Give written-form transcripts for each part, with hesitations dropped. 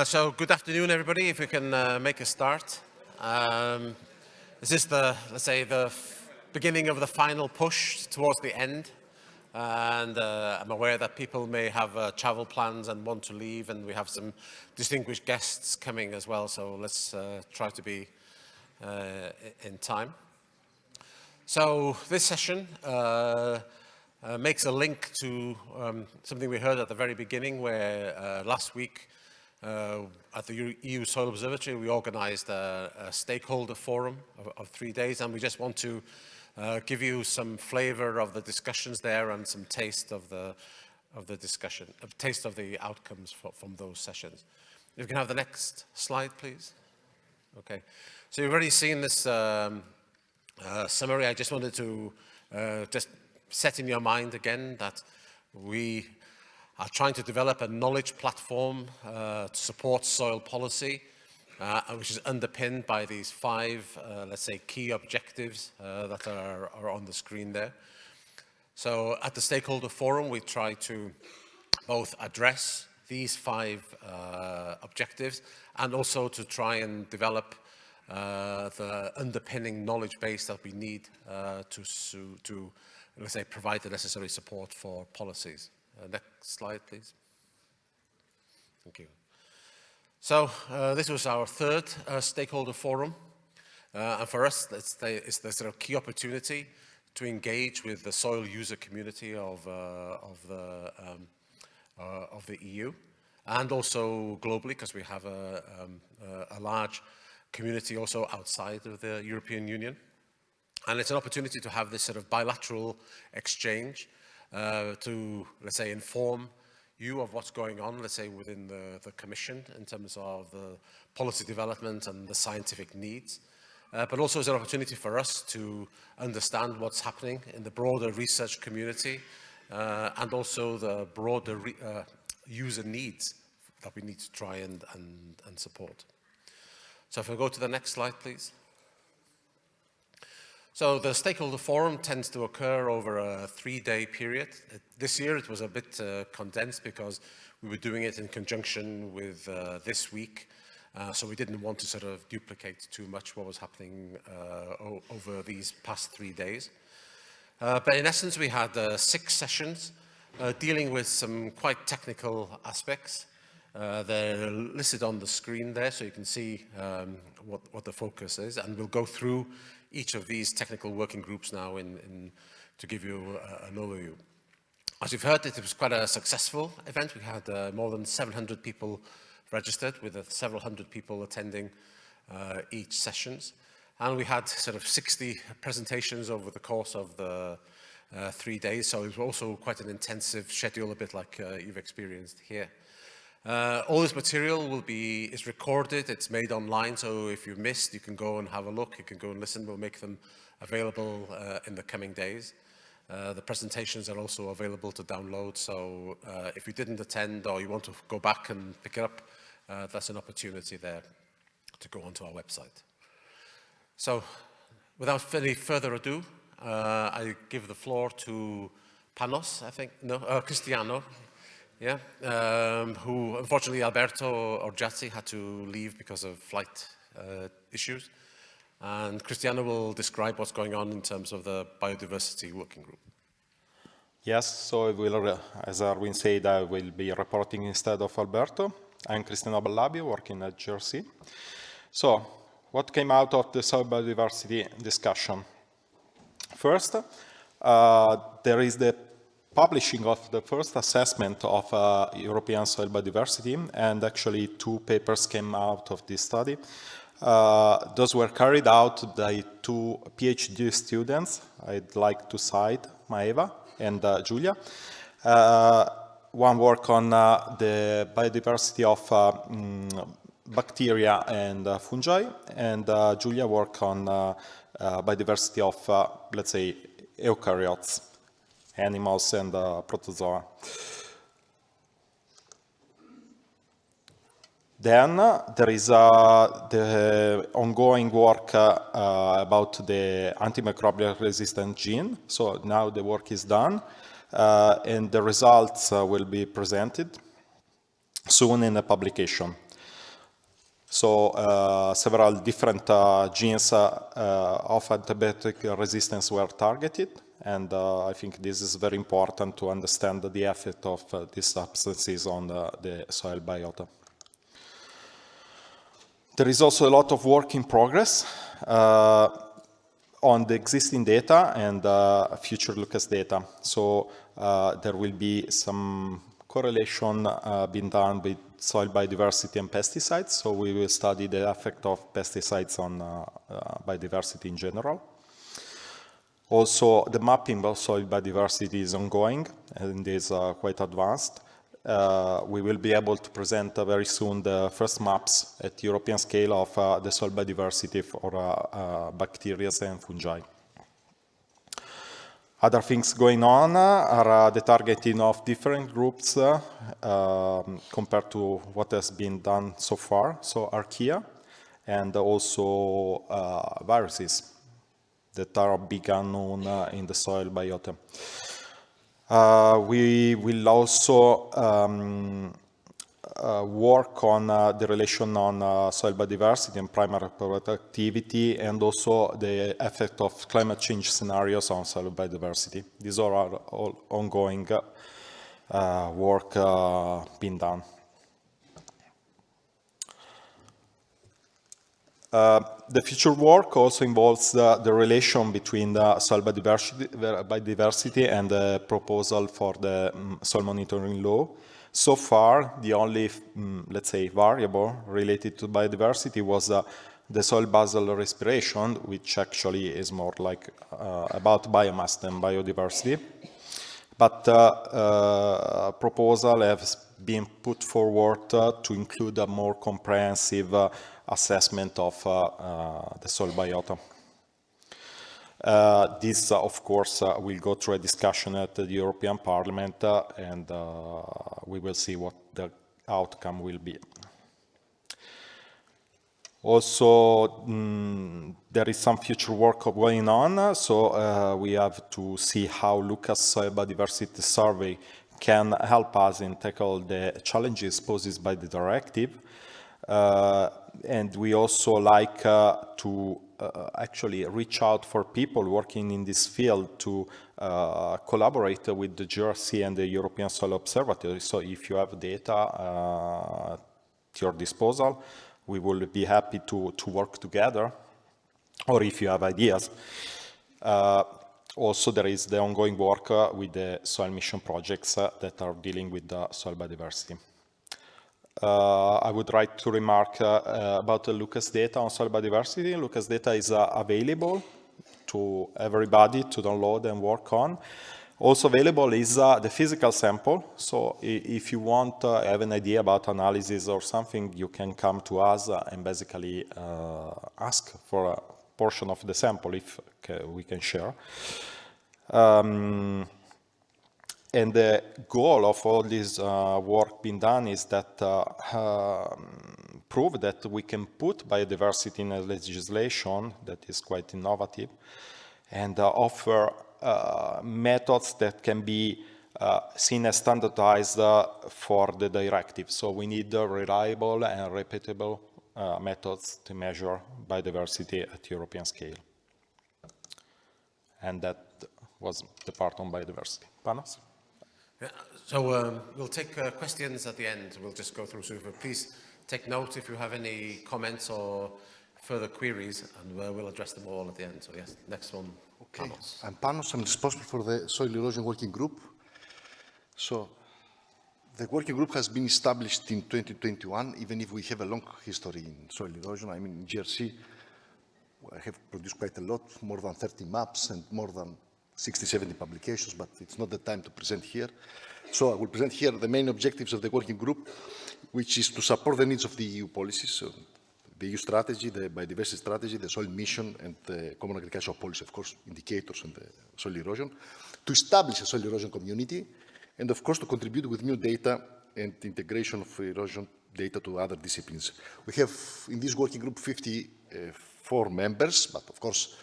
So good afternoon, everybody. If we can make a start. This is let's say, the beginning of the final push towards the end. And I'm aware that people may have travel plans and want to leave, and we have some distinguished guests coming as well. So let's try to be in time. So this session makes a link to something we heard at the very beginning, where last week at the EU Soil Observatory we organized a stakeholder forum of 3 days, and we just want to give you some flavor of the discussions there and some taste of the discussion, taste of the outcomes from those sessions. If you can have the next slide, please. Okay, so you've already seen this summary. I just wanted to just set in your mind again that we are trying to develop a knowledge platform to support soil policy, which is underpinned by these 5, let's say, key objectives that are on the screen there. So at the Stakeholder Forum, we try to both address these 5 objectives and also to try and develop the underpinning knowledge base that we need to, let's say, provide the necessary support for policies. Next slide, please. Thank you. So this was our 3rd stakeholder forum, and for us, it's the sort of key opportunity to engage with the soil user community of the EU, and also globally, because we have a large community also outside of the European Union. And it's an opportunity to have this sort of bilateral exchange to, let's say, inform you of what's going on, let's say, within the Commission in terms of the policy development and the scientific needs. But also as an opportunity for us to understand what's happening in the broader research community and also the broader user needs that we need to try and support. So if we go to the next slide, please. So the stakeholder forum tends to occur over a 3-day period. This year it was a bit condensed because we were doing it in conjunction with this week. So we didn't want to sort of duplicate too much what was happening over these past 3 days. But in essence, we had 6 sessions dealing with some quite technical aspects. They're listed on the screen there, so you can see what the focus is, and we'll go through each of these technical working groups now to give you an overview. As you've heard, it was quite a successful event. We had more than 700 people registered, with several hundred people attending each sessions. And we had sort of 60 presentations over the course of the 3 days, so it was also quite an intensive schedule, a bit like you've experienced here. All this material is recorded, it's made online, so if you missed, you can go and have a look, you can go and listen. We'll make them available in the coming days. The presentations are also available to download, so if you didn't attend or you want to go back and pick it up, that's an opportunity there to go onto our website. So without any further ado, I give the floor to Panos, I think, no, Cristiano. Yeah, who unfortunately Alberto Orgiazzi had to leave because of flight issues. And Cristiano will describe what's going on in terms of the biodiversity working group. Yes, so as Arwin said, I will be reporting instead of Alberto. I'm Cristiano Ballabio, working at GRC. So, what came out of the soil biodiversity discussion? First, there is the publishing of the first assessment of European soil biodiversity, and actually 2 papers came out of this study. Those were carried out by 2 PhD students. I'd like to cite Maeva and Giulia. One work on the biodiversity of bacteria and fungi, and Giulia work on biodiversity of, let's say, eukaryotes, animals and protozoa. Then there is the ongoing work about the antimicrobial resistant gene. So now the work is done, and the results will be presented soon in a publication. So several different genes of antibiotic resistance were targeted, and I think this is very important to understand the effect of these substances on the soil biota. There is also a lot of work in progress on the existing data and future Lucas data. So there will be some correlation being done with soil biodiversity and pesticides. So we will study the effect of pesticides on biodiversity in general. Also, the mapping of soil biodiversity is ongoing and is quite advanced. We will be able to present very soon the first maps at European scale of the soil biodiversity for bacteria and fungi. Other things going on are the targeting of different groups compared to what has been done so far, so archaea, and also viruses that are a big unknown in the soil biota. We will also work on the relation on soil biodiversity and primary productivity, and also the effect of climate change scenarios on soil biodiversity. These are all ongoing work being done. The future work also involves the relation between the soil biodiversity and the proposal for the soil monitoring law. So far, the only, let's say, variable related to biodiversity was the soil basal respiration, which actually is more like about biomass than biodiversity. But a proposal has been put forward to include a more comprehensive assessment of the soil biota. This, of course, will go through a discussion at the European Parliament, and we will see what the outcome will be. Also, there is some future work going on, so we have to see how Lucas Soil Biodiversity Survey can help us in tackle the challenges posed by the directive. And we also like to actually reach out for people working in this field to collaborate with the GRC and the European Soil Observatory. So if you have data at your disposal, we will be happy to work together, or if you have ideas. Also, there is the ongoing work with the soil mission projects that are dealing with the soil biodiversity. I would like to remark about the Lucas data on soil biodiversity. Lucas data is available to everybody to download and work on. Also available is the physical sample. So if you want to have an idea about analysis or something, you can come to us and basically ask for a portion of the sample if we can share. And the goal of all this work being done is that prove that we can put biodiversity in a legislation that is quite innovative and offer methods that can be seen as standardized for the directive. So we need reliable and repeatable methods to measure biodiversity at European scale. And that was the part on biodiversity. Panos? Yeah, so we'll take questions at the end. We'll just go through. So please take note if you have any comments or further queries, and we'll address them all at the end. So yes, next one. Okay, Panos. I'm Panos. I'm responsible for the Soil Erosion Working Group. So the working group has been established in 2021, even if we have a long history in soil erosion. I mean, in GRC, I have produced quite a lot, more than 30 maps and more than 60, 70 publications, but it's not the time to present here. So I will present here the main objectives of the working group, which is to support the needs of the EU policies, so the EU strategy, the biodiversity strategy, the soil mission, and the common agricultural policy, of course, indicators and the soil erosion, to establish a soil erosion community, and of course to contribute with new data and integration of erosion data to other disciplines. We have in this working group 54 members, but of course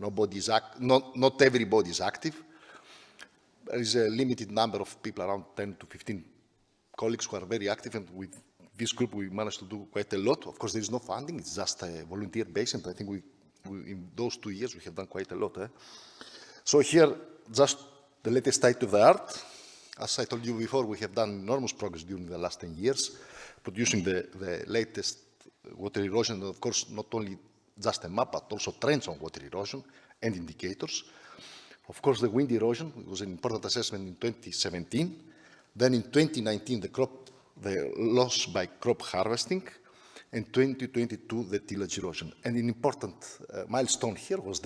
not everybody is active. There is a limited number of people, around 10 to 15 colleagues who are very active and with this group, we managed to do quite a lot. Of course, there is no funding. It's just a volunteer base, and I think in those 2 years, we have done quite a lot. So here, just the latest state of the art. As I told you before, we have done enormous progress during the last 10 years, producing the latest water erosion, and of course, not only just a map, but also trends on water erosion and indicators. Of course, the wind erosion was an important assessment in 2017. Then in 2019, the loss by crop harvesting, and 2022, the tillage erosion. And an important milestone here was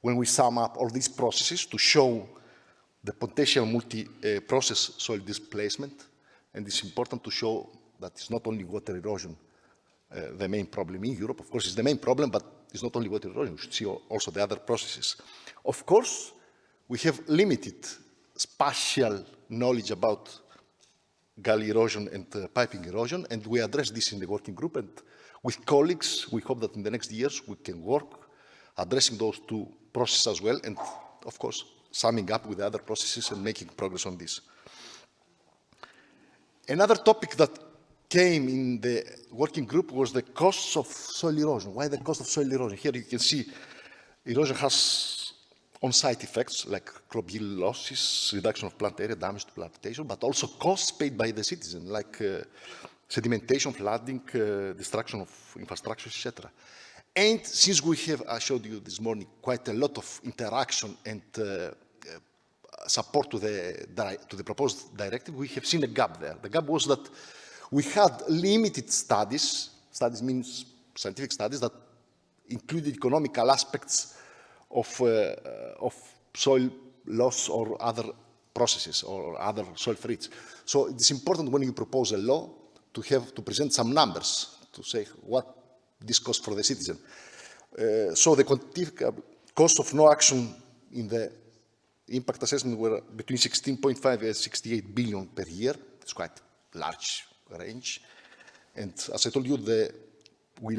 when we sum up all these processes to show the potential multi-process soil displacement. And it's important to show that it's not only water erosion the main problem in Europe. Of course, it's the main problem, but it's not only water erosion. We should see also the other processes. Of course, we have limited spatial knowledge about gully erosion and piping erosion, and we address this in the working group. And with colleagues, we hope that in the next years we can work addressing those two processes as well, and of course, summing up with the other processes and making progress on this. Another topic that came in the working group was the costs of soil erosion. Why the cost of soil erosion? Here you can see erosion has on-site effects like crop yield losses, reduction of plant area, damage to plantation, but also costs paid by the citizen like sedimentation, flooding, destruction of infrastructure, etc. And since we have, I showed you this morning, quite a lot of interaction and support to the proposed directive, we have seen a gap there. The gap was that we had limited studies. Studies means scientific studies that included economical aspects of soil loss or other processes or other soil threats. So it's important when you propose a law to present some numbers to say what this costs for the citizen. So the quantifiable cost of no action in the impact assessment were between 16.5 and 68 billion per year. It's quite a large range. And as I told you, we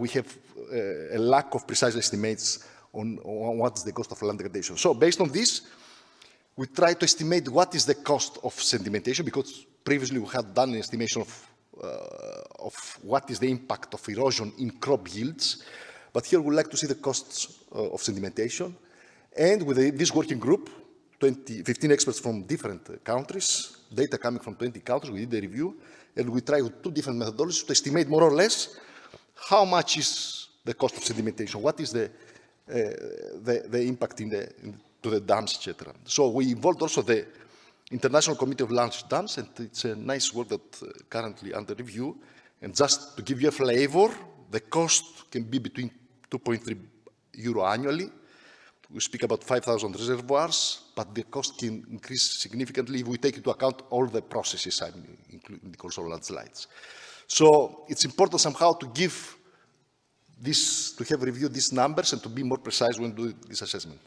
have a lack of precise estimates on what's the cost of land degradation. So based on this, we try to estimate what is the cost of sedimentation, because previously we had done an estimation of what is the impact of erosion in crop yields. But here we'd like to see the costs of sedimentation. And with this working group, 15 experts from different countries, data coming from 20 countries, we did a review, and we tried with two different methodologies to estimate more or less how much is the cost of sedimentation, what is the impact to the dams, etc. So we involved also the International Committee of Large Dams, and it's a nice work that currently under review. And just to give you a flavor, the cost can be between 2.3 euro annually. We speak about 5,000 reservoirs, but the cost can increase significantly if we take into account all the processes, I mean, including the also landslides. So it's important somehow to give this, to have reviewed these numbers and to be more precise when doing this assessment.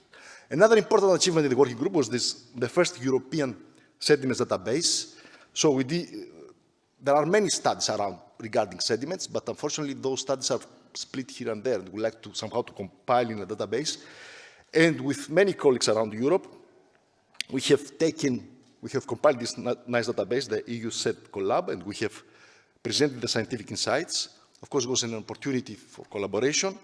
Another important achievement in the working group was the first European sediments database. So there are many studies around regarding sediments, but unfortunately those studies are split here and there. We like to somehow to compile in a database. And with many colleagues around Europe, we have compiled this nice database, the EUSO collab, and we have presented the scientific insights. Of course, it was an opportunity for collaboration.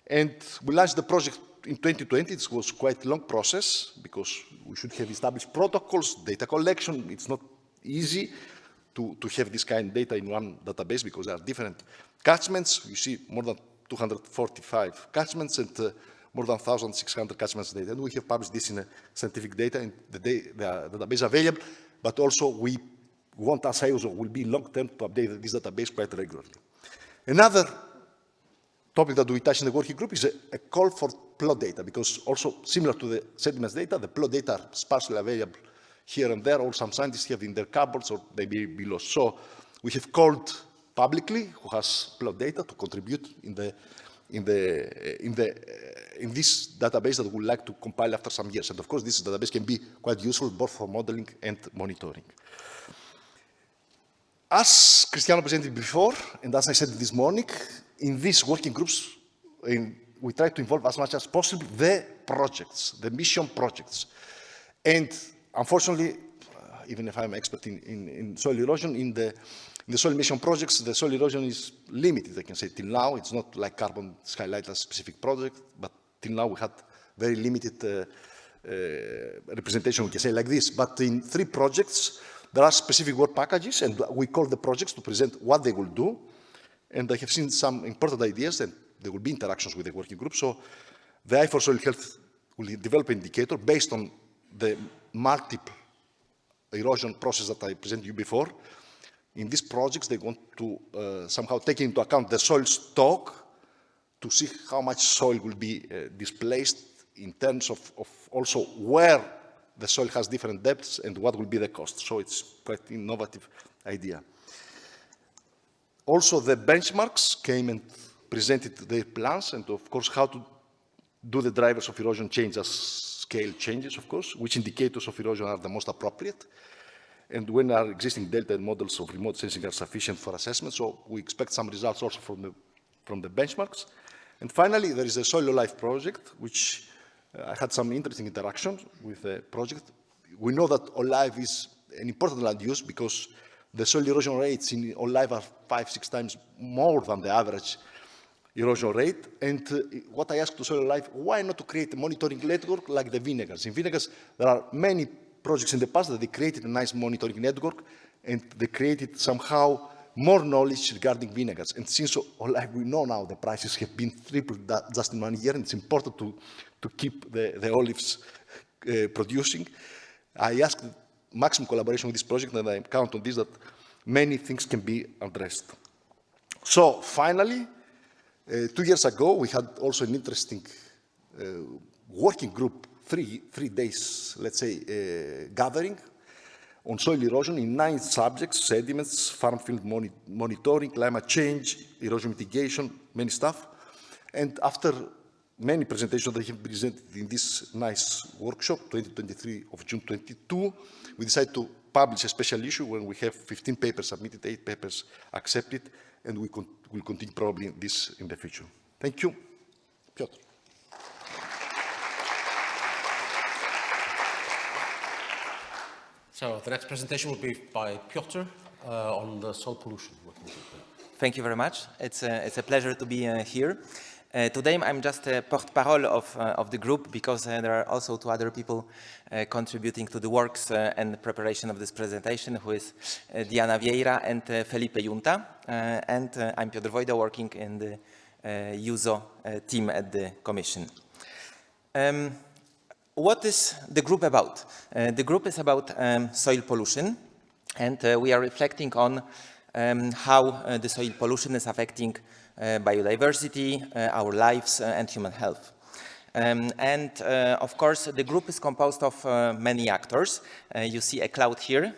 And we launched the project in 2020. It was quite a long process because we should have established protocols, data collection. It's not easy to have this kind of data in one database because there are different catchments. You see more than 245 catchments and more than 1,600 catchments data. And we have published this in a scientific data, and the database available, but also we want, as EUSO will be long-term, to update this database quite regularly. Another topic that we touch in the working group is a call for plot data, because also similar to the sediments data, the plot data are sparsely available here and there, or some scientists have in their cupboards, or they may be lost. So we have called publicly who has plot data to contribute in this database that we would like to compile after some years. And of course, this database can be quite useful both for modeling and monitoring. As Cristiano presented before, and as I said this morning, in these working groups, we try to involve as much as possible the projects, the mission projects. And unfortunately, even if I'm an expert in soil erosion, in the In the soil emission projects, the soil erosion is limited, I can say, till now. It's not like carbon skylight as a specific project, but till now we had very limited representation, we can say like this. But in 3 projects, there are specific work packages, and we call the projects to present what they will do. And I have seen some important ideas, and there will be interactions with the working group. So the Eye for Soil Health will develop an indicator based on the multiple erosion process that I presented you before. In these projects, they want to somehow take into account the soil stock to see how much soil will be displaced in terms of also where the soil has different depths and what will be the cost. So it's quite an innovative idea. Also, the benchmarks came and presented their plans and, of course, how to do the drivers of erosion change as scale changes, of course, which indicators of erosion are the most appropriate, and when our existing data and models of remote sensing are sufficient for assessment. So we expect some results also from the benchmarks. And finally, there is a Soil Life project, which I had some interesting interactions with the project. We know that Olive is an important land use because the soil erosion rates in Olive are 5-6 times more than the average erosion rate. And what I asked to Soil Life, why not to create a monitoring network like the vinegars? In vinegars, there are many projects in the past that they created a nice monitoring network, and they created somehow more knowledge regarding vinegars. And since Olive, we know now the prices have been tripled just in 1 year, and it's important to keep the olives producing. I asked maximum collaboration with this project, and I count on this that many things can be addressed. So finally, 2 years ago, we had also an interesting working group, three days, let's say, gathering on soil erosion in 9 subjects: sediments, farm field monitoring, climate change, erosion mitigation, many stuff. And after many presentations that have been presented in this nice workshop, 2023 of June 22, we decided to publish a special issue when we have 15 papers submitted, 8 papers accepted, and we will continue probably this in the future. Thank you. Piotr. So the next presentation will be by Piotr on the soil pollution. Thank you very much. It's a pleasure to be here. Today I'm just a porte-parole of the group because there are also 2 other people contributing to the works and preparation of this presentation, who is Diana Vieira and Felipe Junta. And I'm Piotr Wojda, working in the EUSO team at the Commission. What is the group about? The group is about soil pollution, and we are reflecting on how the soil pollution is affecting biodiversity, our lives, and human health. Of course, the group is composed of many actors. You see a cloud here,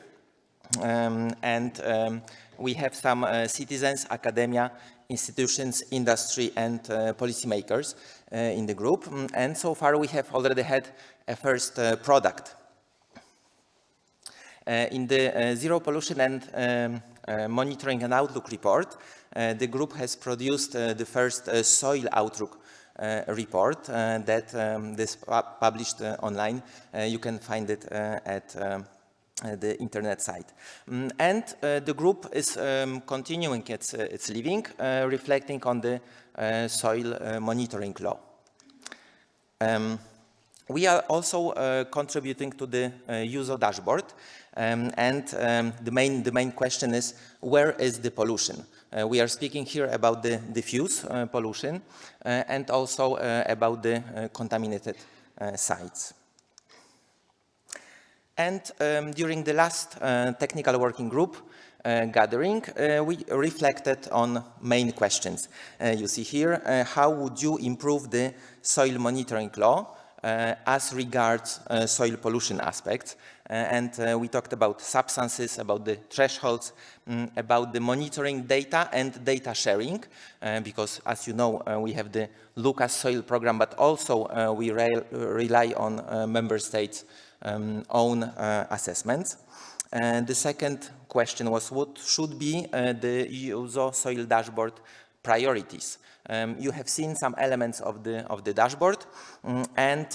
and we have some citizens, academia, institutions, industry, and policymakers in the group. And so far, we have already had a first product. In the Zero Pollution and Monitoring and Outlook report, the group has produced the first soil outlook report that is published online. You can find it at the internet site. And the group is continuing its living, reflecting on the soil monitoring law. We are also contributing to the EUSO dashboard, and the main question is, where is the pollution? We are speaking here about the diffuse pollution and also about the contaminated sites. And during the last technical working group gathering, we reflected on main questions. You see here, how would you improve the soil monitoring law as regards soil pollution aspects? And we talked about substances, about the thresholds, about the monitoring data and data sharing, because as you know, we have the Lucas Soil Program, but also we rely on member states' own assessments. And the second question was, what should be the EUSO soil dashboard priorities? You have seen some elements of the dashboard, and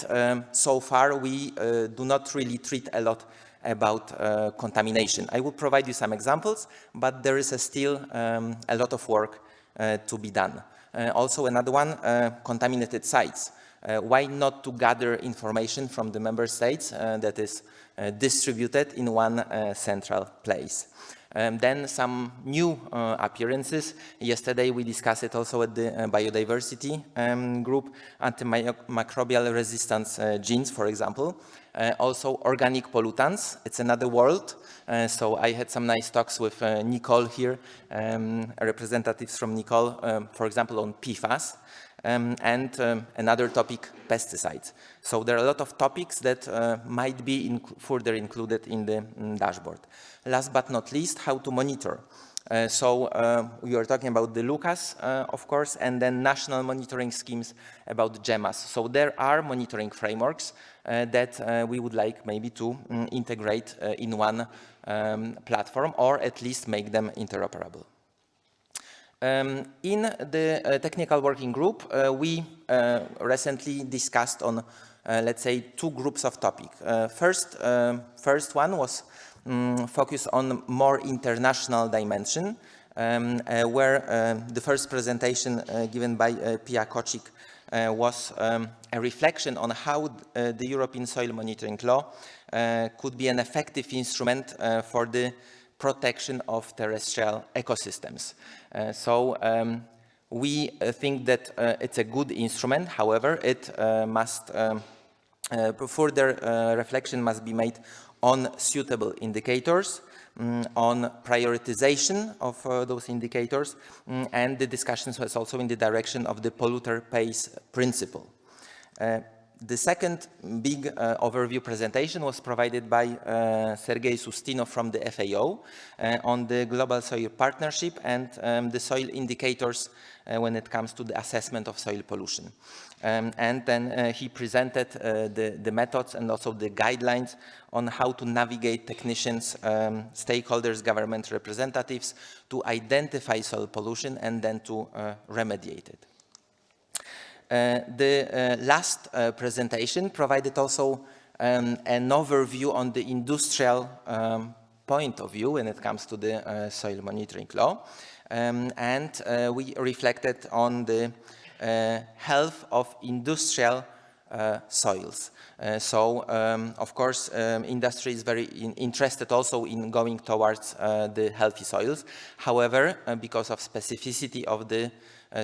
so far we do not really treat a lot about contamination. I will provide you some examples, but there is still a lot of work to be done. Also another one, contaminated sites. Why not to gather information from the member states that is distributed in one central place? Then some new appearances. Yesterday we discussed it also at the biodiversity group, antimicrobial resistance genes, for example. Also organic pollutants, it's another world. So I had some nice talks with Nicole here, representatives from Nicole, for example, on PFAS. And another topic, pesticides. So there are a lot of topics that might be further included in the dashboard. Last but not least, how to monitor. We are talking about the LUCAS, of course, and then national monitoring schemes about GEMAS. So there are monitoring frameworks that we would like maybe to integrate in one platform, or at least make them interoperable. In the technical working group, we recently discussed on, let's say, two groups of topics. First one was focused on more international dimension, where the first presentation given by Pia Kocik was a reflection on how the European Soil Monitoring Law could be an effective instrument for the protection of terrestrial ecosystems. We think that it's a good instrument. However, it must further reflection must be made on suitable indicators, on prioritization of those indicators, and the discussions was also in the direction of the polluter pays principle. The second big overview presentation was provided by Sergei Sustinov from the FAO on the Global Soil Partnership and the soil indicators when it comes to the assessment of soil pollution. And then he presented the methods and also the guidelines on how to navigate technicians, stakeholders, government representatives to identify soil pollution and then to remediate it. The last presentation provided also an overview on the industrial point of view when it comes to the soil monitoring law. We reflected on the health of industrial soils. Of course, industry is very interested also in going towards the healthy soils. However, because of specificity of the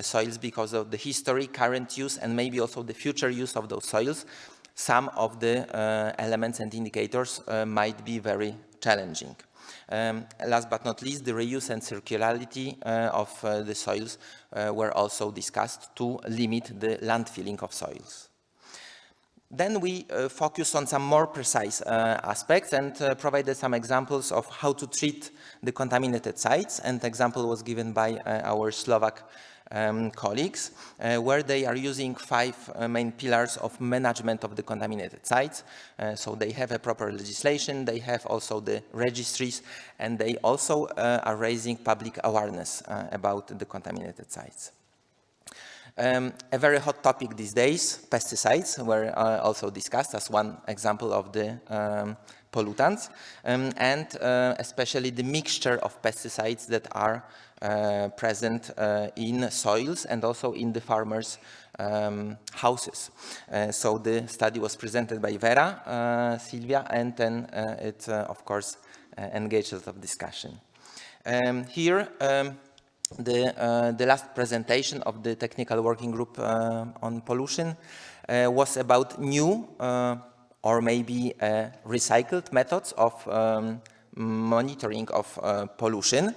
soils, because of the history, current use, and maybe also the future use of those soils, some of the elements and indicators might be very challenging. Last but not least, the reuse and circularity of the soils were also discussed to limit the landfilling of soils. Then we focused on some more precise aspects and provided some examples of how to treat the contaminated sites. And the example was given by our Slovak colleagues, where they are using 5 main pillars of management of the contaminated sites. So they have a proper legislation, they have also the registries, and they also are raising public awareness about the contaminated sites. A very hot topic these days, pesticides, were also discussed as one example of the pollutants, and especially the mixture of pesticides that are present in soils and also in the farmers' houses. So the study was presented by Vera, Silvia, and then it, of course, engaged a lot of discussion. Here, the last presentation of the technical working group on pollution was about new or maybe recycled methods of monitoring of pollution,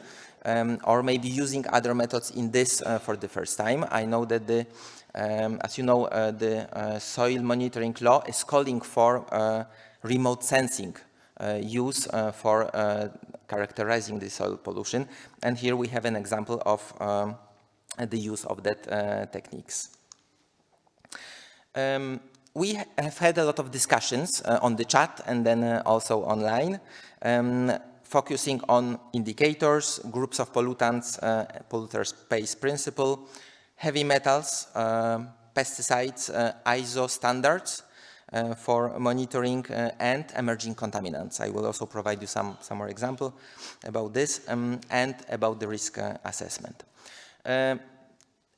or maybe using other methods in this for the first time. I know that the, as you know, the soil monitoring law is calling for remote sensing use for characterizing the soil pollution. And here we have an example of the use of that techniques. We have had a lot of discussions on the chat and then also online, focusing on indicators, groups of pollutants, polluters pays principle, heavy metals, pesticides, ISO standards, for monitoring and emerging contaminants. I will also provide you some more example about this and about the risk assessment.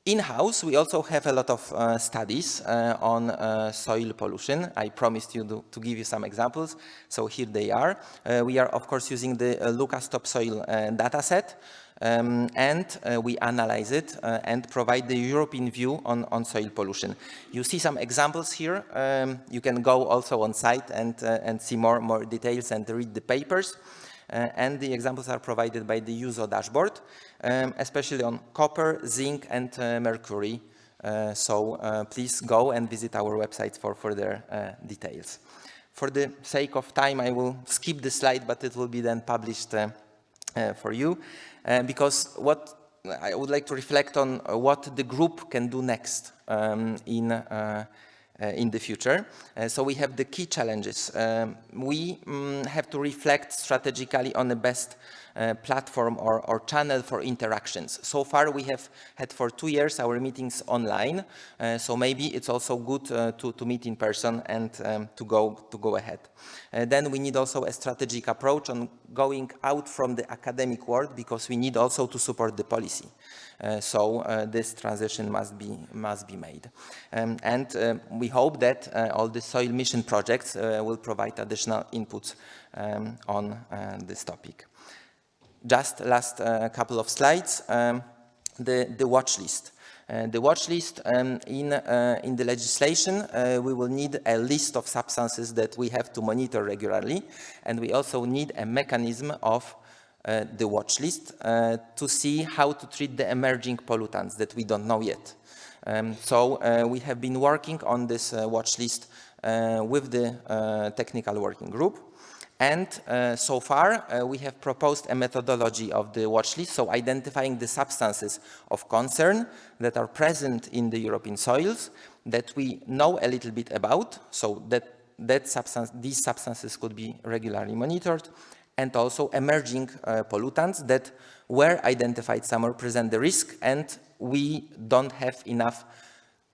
In-house, we also have a lot of studies on soil pollution. I promised you to give you some examples, so here they are. We are, of course, using the Lucas Topsoil dataset, and we analyze it and provide the European view on soil pollution. You see some examples here. You can go also on site and see more details and read the papers. And the examples are provided by the EUSO dashboard, especially on copper, zinc, and mercury. So please go and visit our website for further details. For the sake of time, I will skip the slide, but it will be then published for you, because what I would like to reflect on what the group can do next in the future. So we have the key challenges. We have to reflect strategically on the best platform or channel for interactions. So far we have had for 2 years our meetings online, so maybe it's also good to meet in person and to go ahead. Then we need also a strategic approach on going out from the academic world, because we need also to support the policy. So this transition must be made. And we hope that all the soil mission projects will provide additional inputs on this topic. Just last couple of slides, the watch list. The watch list in the legislation, we will need a list of substances that we have to monitor regularly, and we also need a mechanism of the watch list to see how to treat the emerging pollutants that we don't know yet. So we have been working on this watch list with the technical working group. And so far, we have proposed a methodology of the watch list, so identifying the substances of concern that are present in the European soils that we know a little bit about, so that these substances could be regularly monitored, and also emerging pollutants that were identified somewhere present the risk, and we don't have enough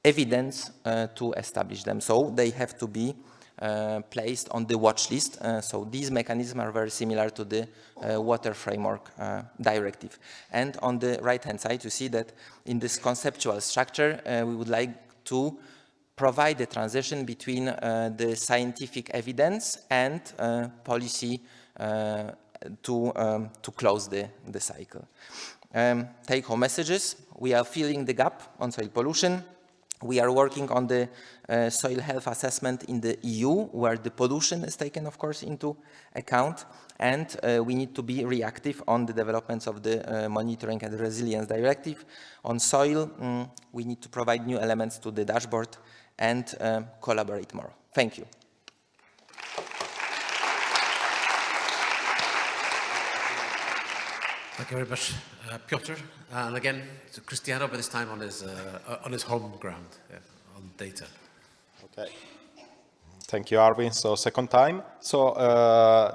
evidence to establish them, so they have to be placed on the watch list. So these mechanisms are very similar to the Water Framework Directive. And on the right-hand side, you see that in this conceptual structure, we would like to provide a transition between the scientific evidence and policy to close the cycle. Take-home messages. We are filling the gap on soil pollution. We are working on the soil health assessment in the EU, where the pollution is taken, of course, into account. And we need to be reactive on the developments of the Monitoring and Resilience Directive. On soil, we need to provide new elements to the dashboard and collaborate more. Thank you. Thank you very much, Piotr. And again, to Cristiano, but this time on his home ground, on data. Okay. Thank you, Arvin. So second time. So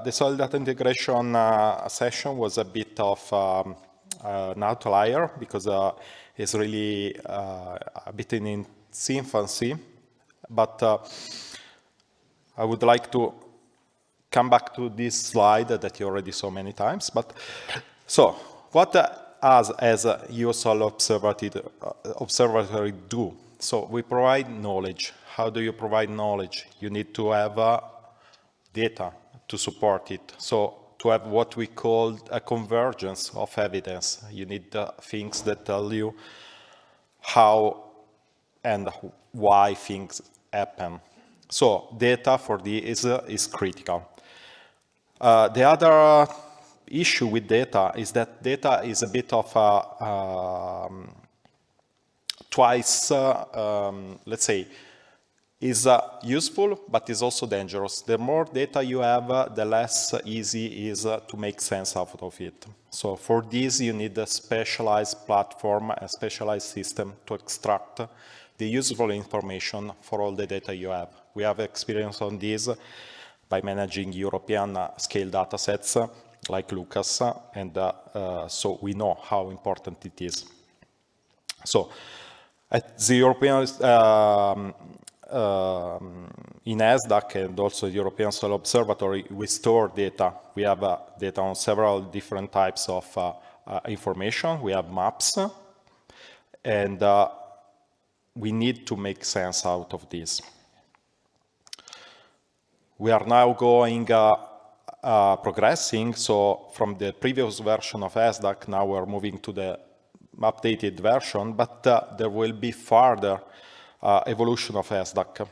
the soil data integration session was a bit of an outlier, because it's really a bit in its infancy. But I would like to come back to this slide that you already saw many times. But so, what us as a Soil Observatory do? So we provide knowledge. How do you provide knowledge? You need to have data to support it. So to have what we call a convergence of evidence, you need things that tell you how and why things happen. So data for this is critical. The other issue with data is that data is a bit of a twice, let's say, is useful, but is also dangerous. The more data you have, the less easy is to make sense out of it. So for this, you need a specialized platform, a specialized system to extract the useful information for all the data you have. We have experience on this by managing European scale data sets like Lucas, and so we know how important it is. So at the European in ESDAC and also the European Soil Observatory, we store data. We have data on several different types of information. We have maps, and we need to make sense out of this. We are now going progressing, so from the previous version of ESDAC, now we're moving to the updated version, but there will be further evolution of ESDAC.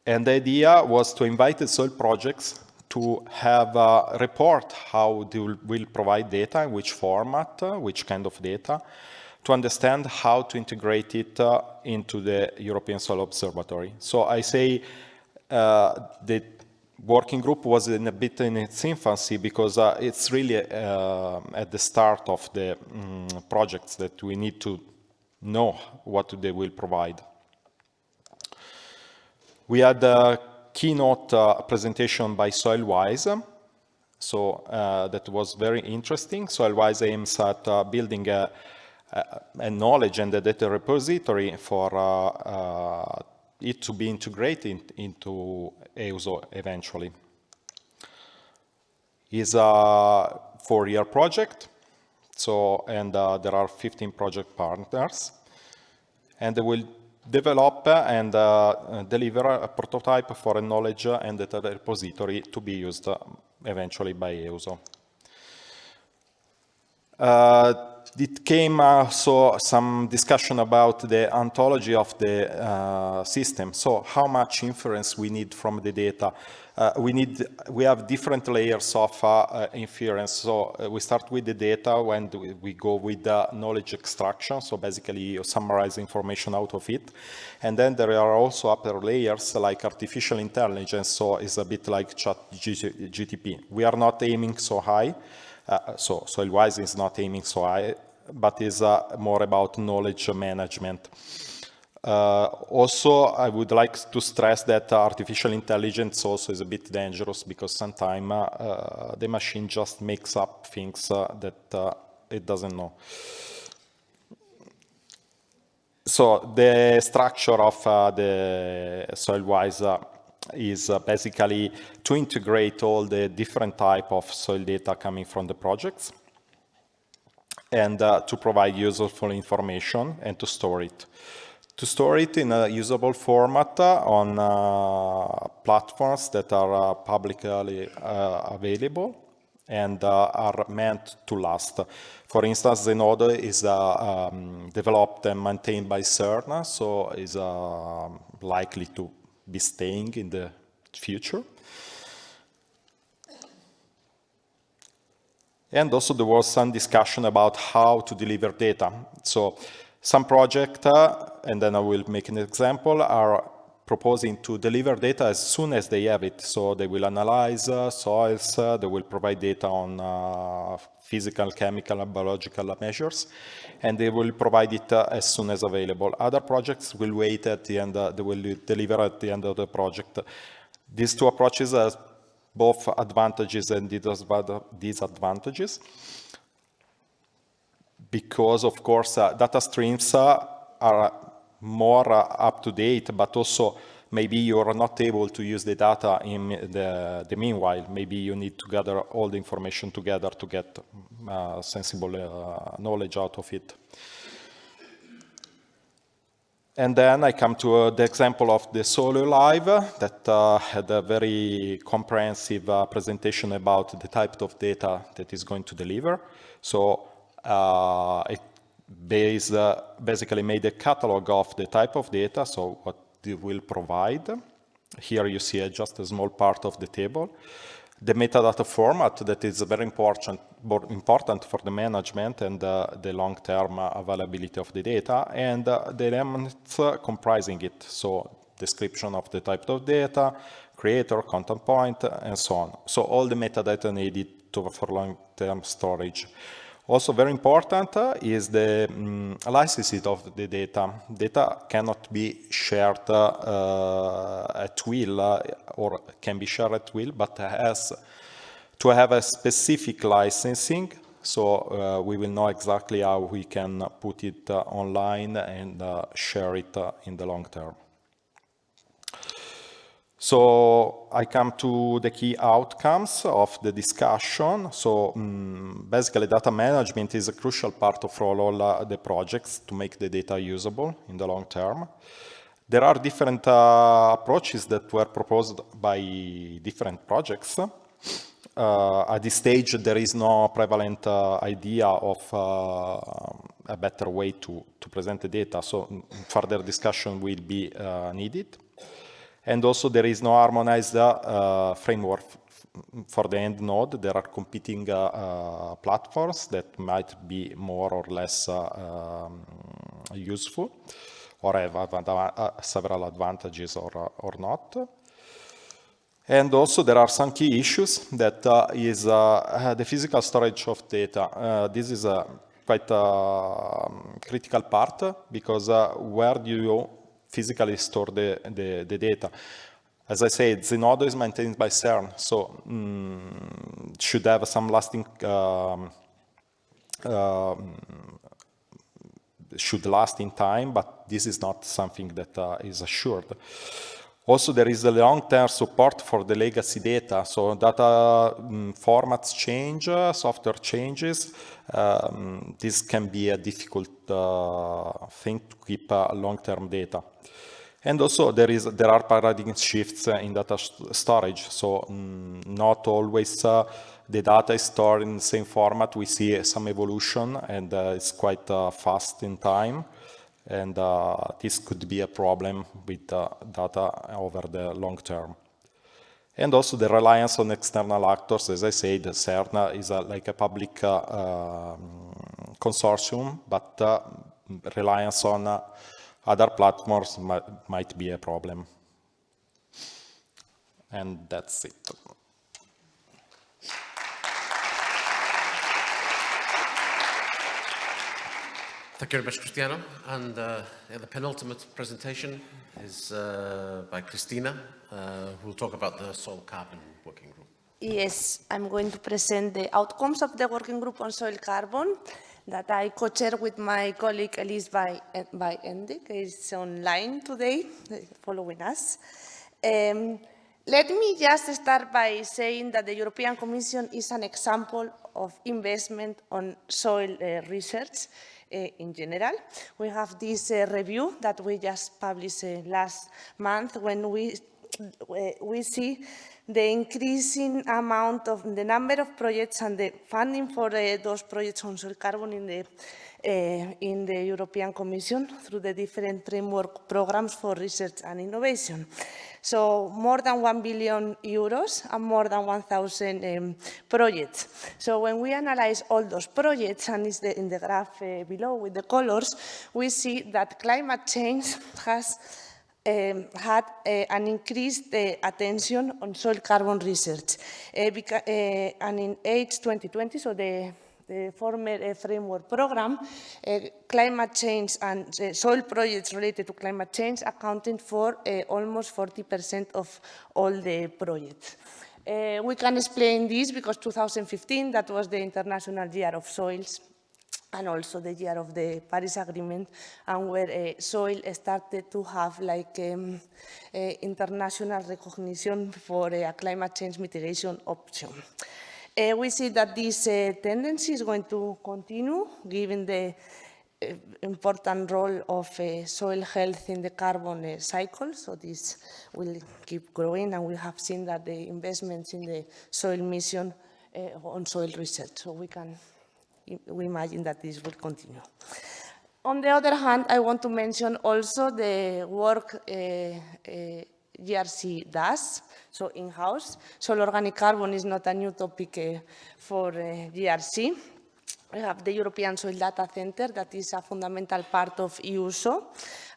And the idea was to invite the soil projects to have a report how they will provide data, in which format, which kind of data, to understand how to integrate it into the European Soil Observatory. So I say the working group was a bit in its infancy because it's really at the start of the projects that we need to know what they will provide. We had a keynote presentation by Soilwise, so that was very interesting. Soilwise aims at building a knowledge and a data repository for it to be integrated into EUSO eventually. It's a 4-year project, so and there are 15 project partners, and they will develop and deliver a prototype for a knowledge and data repository to be used eventually by EUSO. It came also some discussion about the ontology of the system. So how much inference we need from the data. We have different layers of inference. So we start with the data when we go with the knowledge extraction. So basically you summarize information out of it. And then there are also upper layers like artificial intelligence. So it's a bit like ChatGPT. We are not aiming so high. So Soilwise is not aiming so high, but is more about knowledge management. Also, I would like to stress that artificial intelligence also is a bit dangerous because sometimes the machine just makes up things that it doesn't know. So the structure of the Soilwise is basically to integrate all the different type of soil data coming from the projects and to provide useful information and to store it. To store it in a usable format on platforms that are publicly available and are meant to last. For instance, the node is developed and maintained by CERN, so is likely to be staying in the future. And also there was some discussion about how to deliver data. So some projects, and then I will make an example, are proposing to deliver data as soon as they have it. So they will analyze soils, they will provide data on physical, chemical, and biological measures, and they will provide it as soon as available. Other projects will wait at the end, they will deliver at the end of the project. These two approaches have both advantages and disadvantages, because of course data streams are more up to date, but also maybe you are not able to use the data in the meanwhile. Maybe you need to gather all the information together to get sensible knowledge out of it. And then I come to the example of the Soil Live that had a very comprehensive presentation about the type of data that is going to deliver. So it basically made a catalog of the type of data, so what they will provide. Here you see just a small part of the table. The metadata format that is very important for the management and the long-term availability of the data, and the elements comprising it, so description of the type of data, creator, content point, and so on. So all the metadata needed for long-term storage. Also very important is the licensing of the data. Data cannot be shared at will or can be shared at will, but has to have a specific licensing. So we will know exactly how we can put it online and share it in the long term. So I come to the key outcomes of the discussion. So basically data management is a crucial part of all the projects to make the data usable in the long term. There are different approaches that were proposed by different projects. At this stage, there is no prevalent idea of a better way to present the data, so further discussion will be needed. And also, there is no harmonized framework for the end node. There are competing platforms that might be more or less useful, or have several advantages or not. And also there are some key issues that is the physical storage of data. This is a quite critical part because where do you physically store the data? As I said, Zenodo is maintained by CERN, so should have some lasting should last in time, but this is not something that is assured. Also, there is a long-term support for the legacy data. So data formats change, software changes. This can be a difficult thing to keep long-term data. And also, there are paradigm shifts in data storage. So not always the data is stored in the same format. We see some evolution, and it's quite fast in time. And this could be a problem with data over the long term. And also the reliance on external actors. As I said, CERN is like a public consortium, but reliance on other platforms might be a problem. And that's it. Thank you very much, Cristiano. And the penultimate presentation is by Cristina, who will talk about the Soil Carbon Working Group. Yes, I'm going to present the outcomes of the Working Group on Soil Carbon that I co-chair with my colleague Elise by Endik. Is online today, following us. Let me just start by saying that the European Commission is an example of investment on soil research in general. We have this review that we just published last month when we see the increasing amount of the number of projects and the funding for those projects on soil carbon in the European Commission through the different framework programs for research and innovation. So more than 1 billion euros and more than 1,000 projects. So when we analyze all those projects, and it's in the graph below with the colors, we see that climate change has had an increased attention on soil carbon research. And in H 2020, so the former framework program, climate change and soil projects related to climate change accounting for almost 40% of all the projects. We can explain this because 2015, that was the International Year of Soils, and also the year of the Paris Agreement, and where soil started to have like international recognition for a climate change mitigation option. We see that this tendency is going to continue, given the important role of soil health in the carbon cycle. So this will keep growing, and we have seen that the investments in the soil mission on soil research. So we imagine that this will continue. On the other hand, I want to mention also the work GRC does, so in-house. Soil organic carbon is not a new topic for GRC. We have the European Soil Data Center that is a fundamental part of EUSO,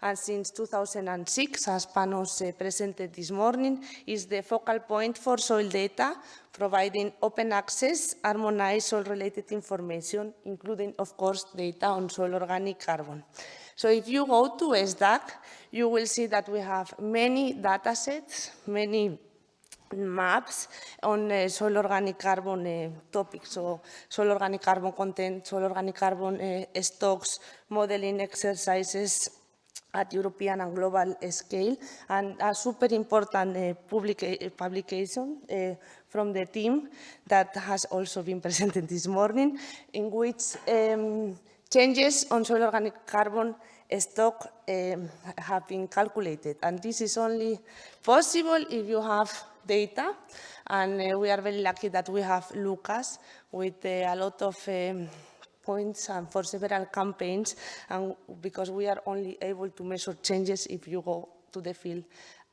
and since 2006, as Panos presented this morning, is the focal point for soil data, providing open access, harmonized soil-related information, including, of course, data on soil organic carbon. So if you go to SDAC, you will see that we have many data sets, many maps on soil organic carbon topics, so soil organic carbon content, soil organic carbon stocks, modeling exercises at European and global scale, and a super important publication from the team that has also been presented this morning, in which changes on soil organic carbon stock have been calculated. And this is only possible if you have data, and we are very lucky that we have Lucas with a lot of points and for several campaigns, and because we are only able to measure changes if you go to the field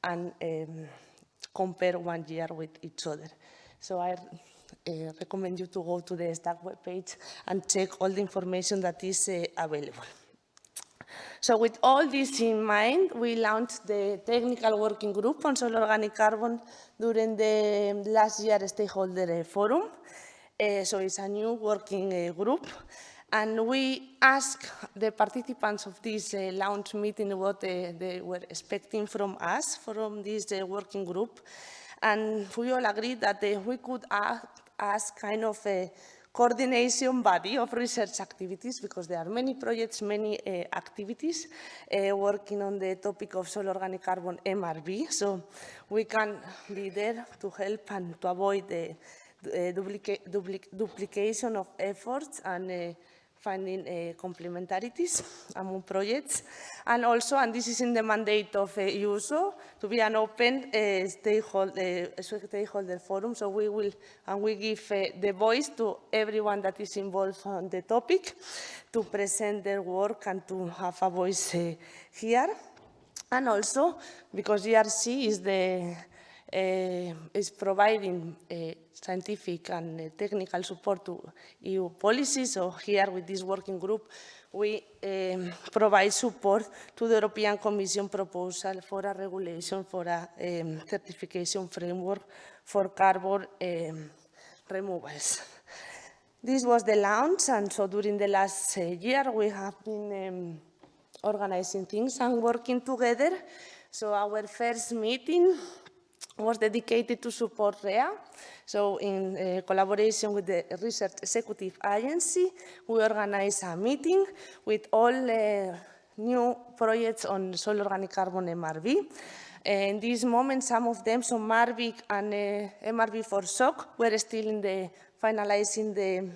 and compare 1 year with each other. So I recommend you to go to the STAC webpage and check all the information that is available. So with all this in mind, we launched the Technical Working Group on Soil Organic Carbon during the last year Stakeholder Forum. So it's a new working group. And we asked the participants of this launch meeting what they were expecting from us, from this working group. And we all agreed that we could ask kind of a coordination body of research activities, because there are many projects, many activities working on the topic of soil organic carbon MRV. So we can be there to help and to avoid the duplication of efforts and finding complementarities among projects. And also, and this is in the mandate of EUSO, to be an open stakeholder forum. So we will, and we give the voice to everyone that is involved on the topic to present their work and to have a voice here. And also, because ERC is providing scientific and technical support to EU policies. So here with this working group, we provide support to the European Commission proposal for a regulation for a certification framework for carbon removals. This was the launch, and so during the last year we have been organizing things and working together. So our first meeting was dedicated to support REA. So in collaboration with the Research Executive Agency, we organized a meeting with all new projects on soil organic carbon MRV. In this moment, some of them, so MARVIC and MRV for SOC, were still in the finalizing the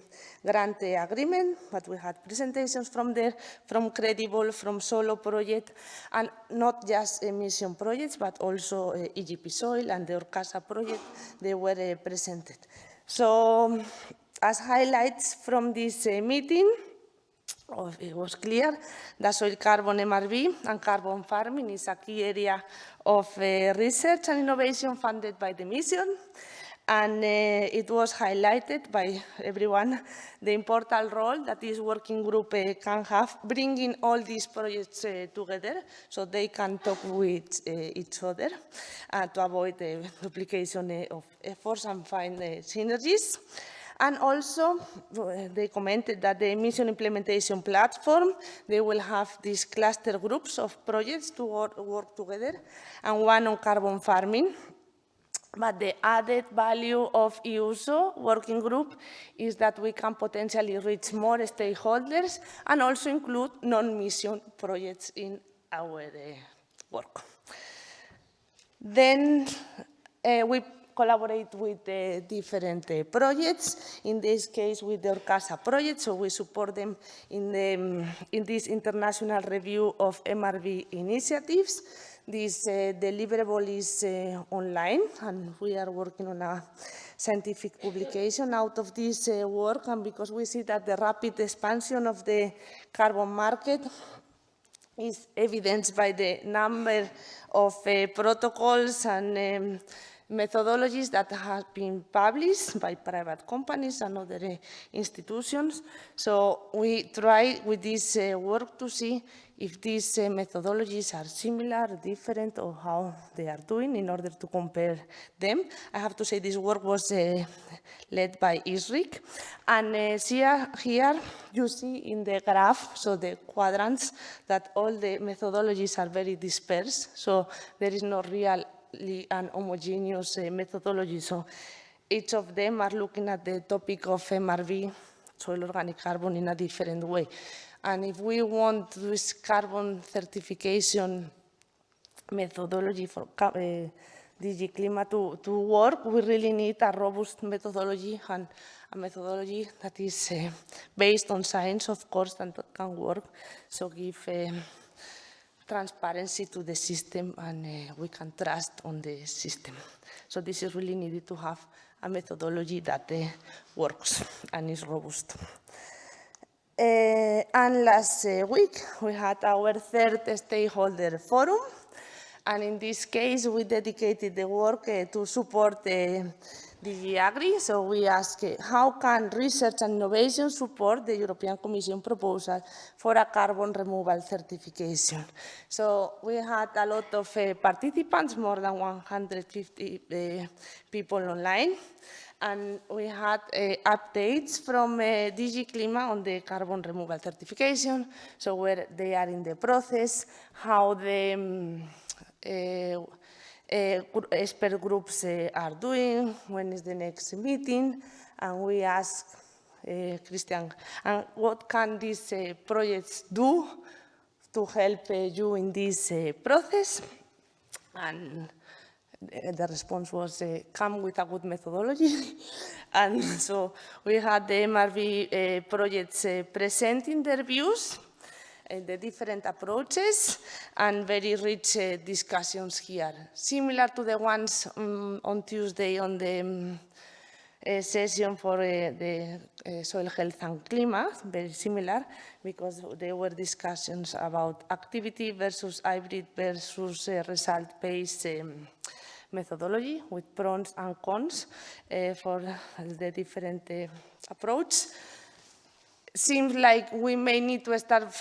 grant agreement, but we had presentations from there, from Credible, from Solo project, and not just emission projects, but also EGP Soil and the Orcasa project, they were presented. So as highlights from this meeting, it was clear that soil carbon MRV and carbon farming is a key area of research and innovation funded by the mission. And it was highlighted by everyone the important role that this working group can have, bringing all these projects together so they can talk with each other to avoid the duplication of efforts and find synergies. And also, they commented that the emission implementation platform, they will have these cluster groups of projects to work together, and one on carbon farming. But the added value of EUSO working group is that we can potentially reach more stakeholders and also include non-mission projects in our work. Then we collaborate with different projects, in this case with the Orcasa project, so we support them in this international review of MRV initiatives. This deliverable is online, and we are working on a scientific publication out of this work, and because we see that the rapid expansion of the carbon market is evidenced by the number of protocols and methodologies that have been published by private companies and other institutions. So we try with this work to see if these methodologies are similar, different, or how they are doing in order to compare them. I have to say this work was led by ISRIC. And here you see in the graph, so the quadrants, that all the methodologies are very dispersed. So there is no real and homogeneous methodology. So each of them are looking at the topic of MRV, soil organic carbon, in a different way. And if we want this carbon certification methodology for DG Clima to work, we really need a robust methodology, and a methodology that is based on science, of course, and that can work. So give transparency to the system, and we can trust on the system. So this is really needed to have a methodology that works and is robust. And last week, we had our third stakeholder forum. And in this case, we dedicated the work to support the AGRI. So we asked, how can research and innovation support the European Commission proposal for a carbon removal certification? So we had a lot of participants, more than 150 people online. And we had updates from DG Clima on the carbon removal certification, so where they are in the process, how the expert groups are doing, when is the next meeting, and we asked Christian, what can these projects do to help you in this process? And the response was, come with a good methodology. And so we had the MRV projects presenting their views, the different approaches, and very rich discussions here, similar to the ones on Tuesday on the session for the soil health and climate, very similar, because there were discussions about activity versus hybrid versus result-based methodology with pros and cons for the different approach. Seems like we may need to start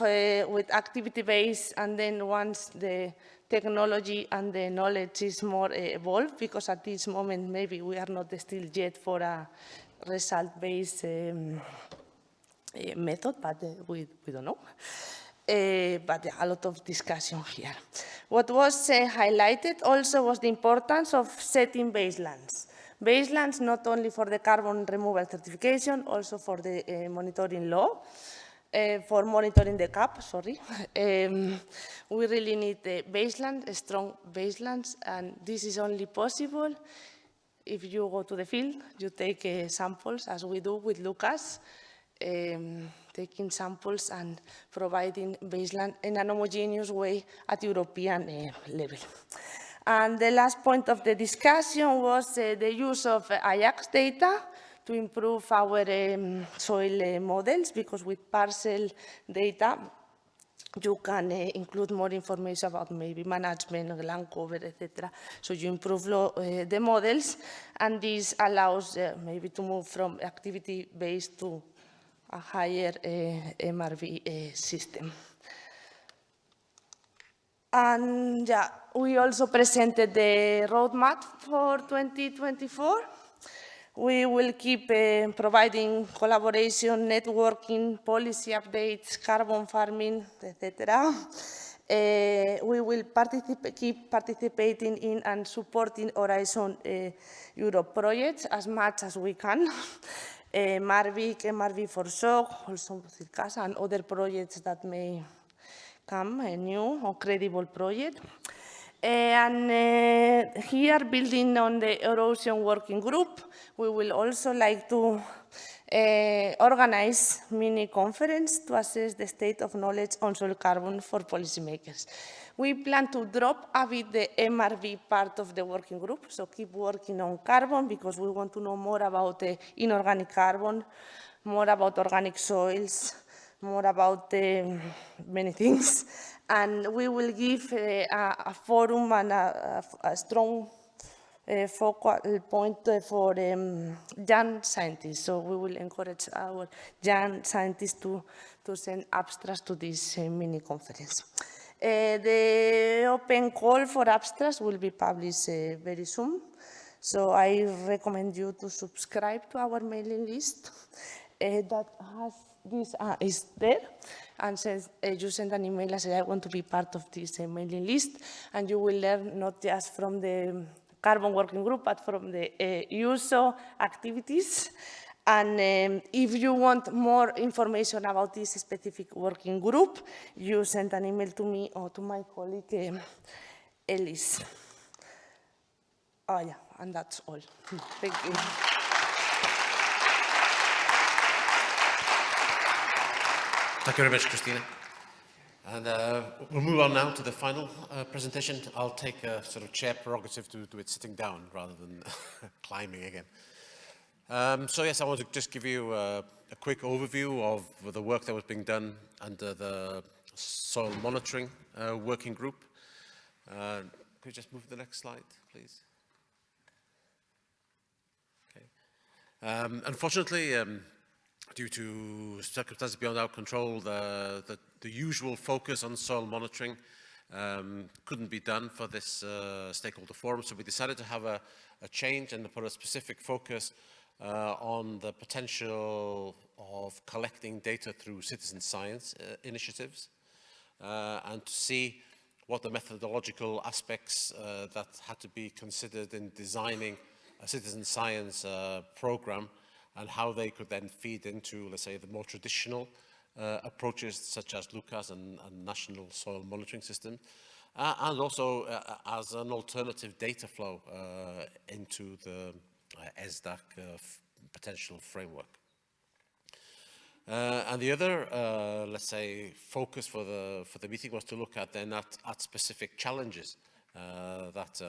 with activity-based, and then once the technology and the knowledge is more evolved, because at this moment maybe we are not still yet for a result-based method, but we don't know. But a lot of discussion here. What was highlighted also was the importance of setting baselines. Baselines not only for the carbon removal certification, also for the monitoring law, for monitoring the CAP, sorry. We really need a baseline, strong baselines, and this is only possible if you go to the field, you take samples, as we do with Lucas, taking samples and providing baseline in an homogeneous way at European level. And the last point of the discussion was the use of Ajax data to improve our soil models, because with parcel data, you can include more information about maybe management, land cover, etc. So you improve the models, and this allows maybe to move from activity-based to a higher MRV system. And yeah, we also presented the roadmap for 2024. We will keep providing collaboration, networking, policy updates, carbon farming, etc. We will keep participating in and supporting Horizon Europe projects as much as we can. MRV for SOC, also Circasa, and other projects that may come, a new or credible project. And here, building on the erosion working group, we will also like to organize mini conference to assess the state of knowledge on soil carbon for policymakers. We plan to drop a bit the MRV part of the working group, so keep working on carbon, because we want to know more about inorganic carbon, more about organic soils, more about many things. And we will give a forum and a strong focal point for young scientists. So we will encourage our young scientists to send abstracts to this mini conference. The open call for abstracts will be published very soon. So I recommend you to subscribe to our mailing list that has this is there, and says you send an email and say, I want to be part of this mailing list, and you will learn not just from the Carbon Working Group, but from the EUSO activities. And if you want more information about this specific working group, you send an email to me or to my colleague, Elise. Oh, yeah, and that's all. Thank you. Thank you very much, Christina. And we'll move on now to the final presentation. I'll take a sort of chair prerogative to do it sitting down rather than climbing again. So yes, I want to just give you a quick overview of the work that was being done under the soil monitoring working group. Could you just move to the next slide, please? Okay. Unfortunately, due to circumstances beyond our control, the usual focus on soil monitoring couldn't be done for this stakeholder forum, so we decided to have a change and to put a specific focus on the potential of collecting data through citizen science initiatives and to see what the methodological aspects that had to be considered in designing a citizen science program and how they could then feed into, let's say, the more traditional approaches such as LUCAS and national soil monitoring system, and also as an alternative data flow into the ESDAC potential framework. And the other, let's say, focus for the meeting was to look at then at specific challenges that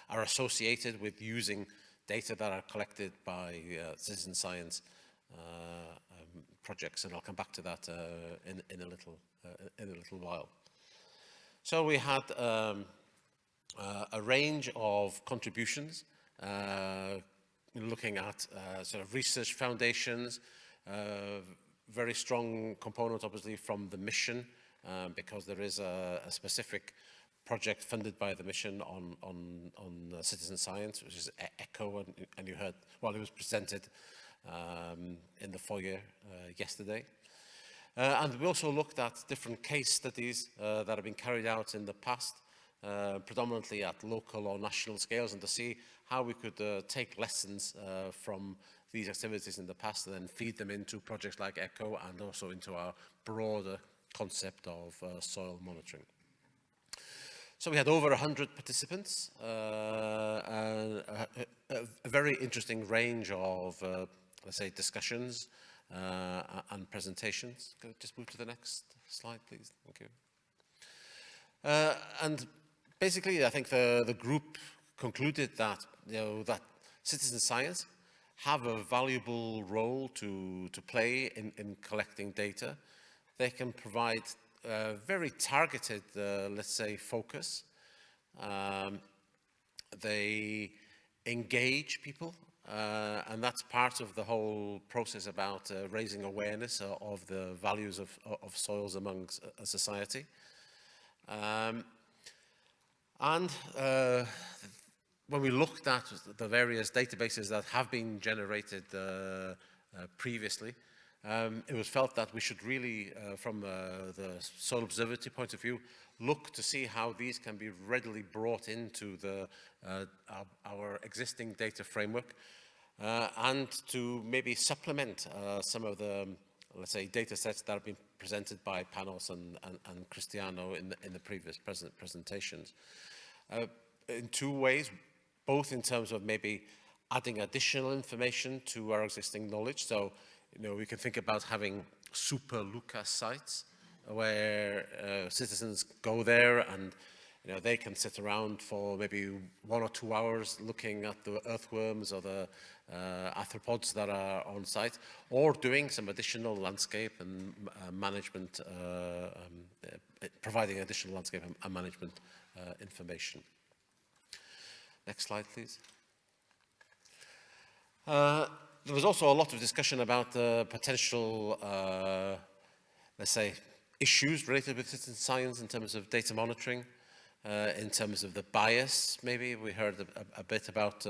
are associated with using data that are collected by citizen science projects, and I'll come back to that in a little while. So we had a range of contributions looking at sort of research foundations, very strong component obviously from the mission, because there is a specific project funded by the mission on citizen science, which is ECHO, and you heard while it was presented in the foyer yesterday. And we also looked at different case studies that have been carried out in the past, predominantly at local or national scales, and to see how we could take lessons from these activities in the past and then feed them into projects like ECHO and also into our broader concept of soil monitoring. So we had over 100 participants, and a very interesting range of, let's say, discussions and presentations. Go, just move to the next slide, please. Thank you. And basically, I think the group concluded that, that citizen science have a valuable role to play in collecting data. They can provide very targeted, let's say, focus. They engage people, and that's part of the whole process about raising awareness of the values of soils amongst a society. When we looked at the various databases that have been generated previously, it was felt that we should really, from the Soil Observatory point of view, look to see how these can be readily brought into our existing data framework, and to maybe supplement some of the, let's say, data sets that have been presented by Panos and Cristiano in the previous presentations. In two ways, both in terms of maybe adding additional information to our existing knowledge. So, we can think about having super LUCAS sites where citizens go there and they can sit around for maybe 1 or 2 hours looking at the earthworms or the arthropods that are on site, or doing some additional landscape and management, providing additional landscape and management information. Next slide, please. There was also a lot of discussion about potential, let's say, issues related with citizen science in terms of data monitoring, in terms of the bias. Maybe we heard a bit about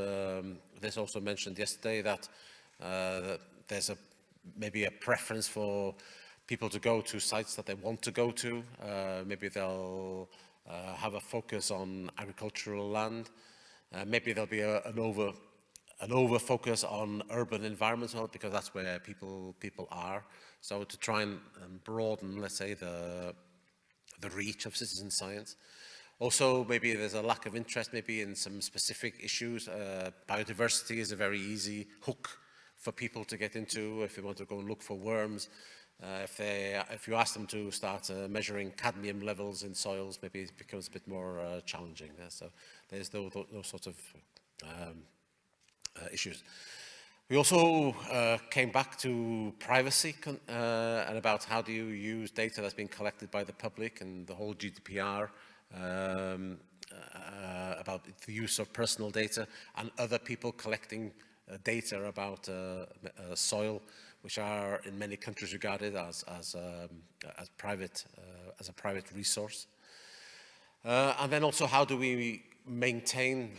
this also mentioned yesterday, that there's a maybe a preference for people to go to sites that they want to go to. Maybe they'll have a focus on agricultural land. Maybe there'll be an over focus on urban environments, because that's where people are. So to try and broaden, let's say, the reach of citizen science. Also, maybe there's a lack of interest maybe in some specific issues. Biodiversity is a very easy hook for people to get into if they want to go and look for worms. If you ask them to start measuring cadmium levels in soils, maybe it becomes a bit more challenging. So there's those sorts of issues. We also came back to privacy and about how do you use data that's been collected by the public, and the whole GDPR about the use of personal data and other people collecting data about soil, which are in many countries regarded as a private resource. And then also, how do we maintain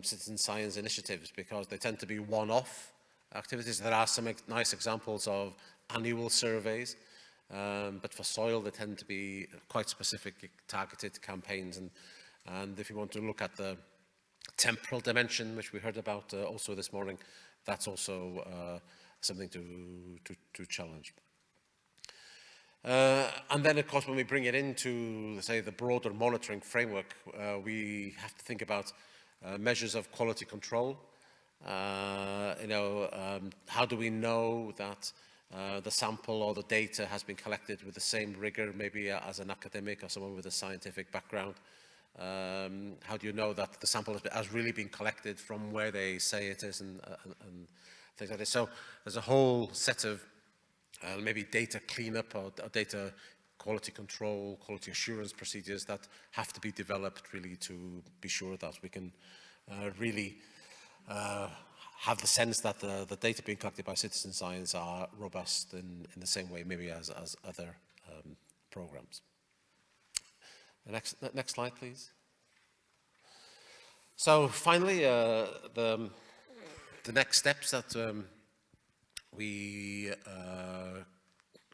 citizen science initiatives, because they tend to be one-off activities. There are some nice examples of annual surveys, but for soil they tend to be quite specific, targeted campaigns. And if you want to look at the temporal dimension, which we heard about also this morning, that's also something to challenge. And then, of course, when we bring it into, say, the broader monitoring framework, we have to think about measures of quality control. How do we know that the sample or the data has been collected with the same rigor, maybe as an academic or someone with a scientific background? How do you know that the sample has really been collected from where they say it is, and things like this? So there's a whole set of maybe data cleanup or data quality control, quality assurance procedures that have to be developed really to be sure that we can really have the sense that the data being collected by citizen science are robust in the same way maybe as other programs. The next slide, please. So finally, the next steps that we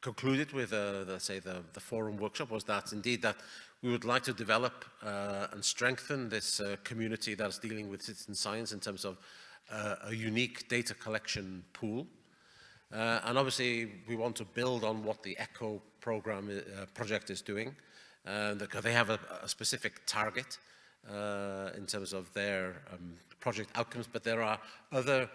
concluded with, let's say, the forum workshop was that indeed that we would like to develop and strengthen this community that's dealing with citizen science in terms of a unique data collection pool. And obviously we want to build on what the ECHO program project is doing. They have a specific target in terms of their project outcomes, but there are other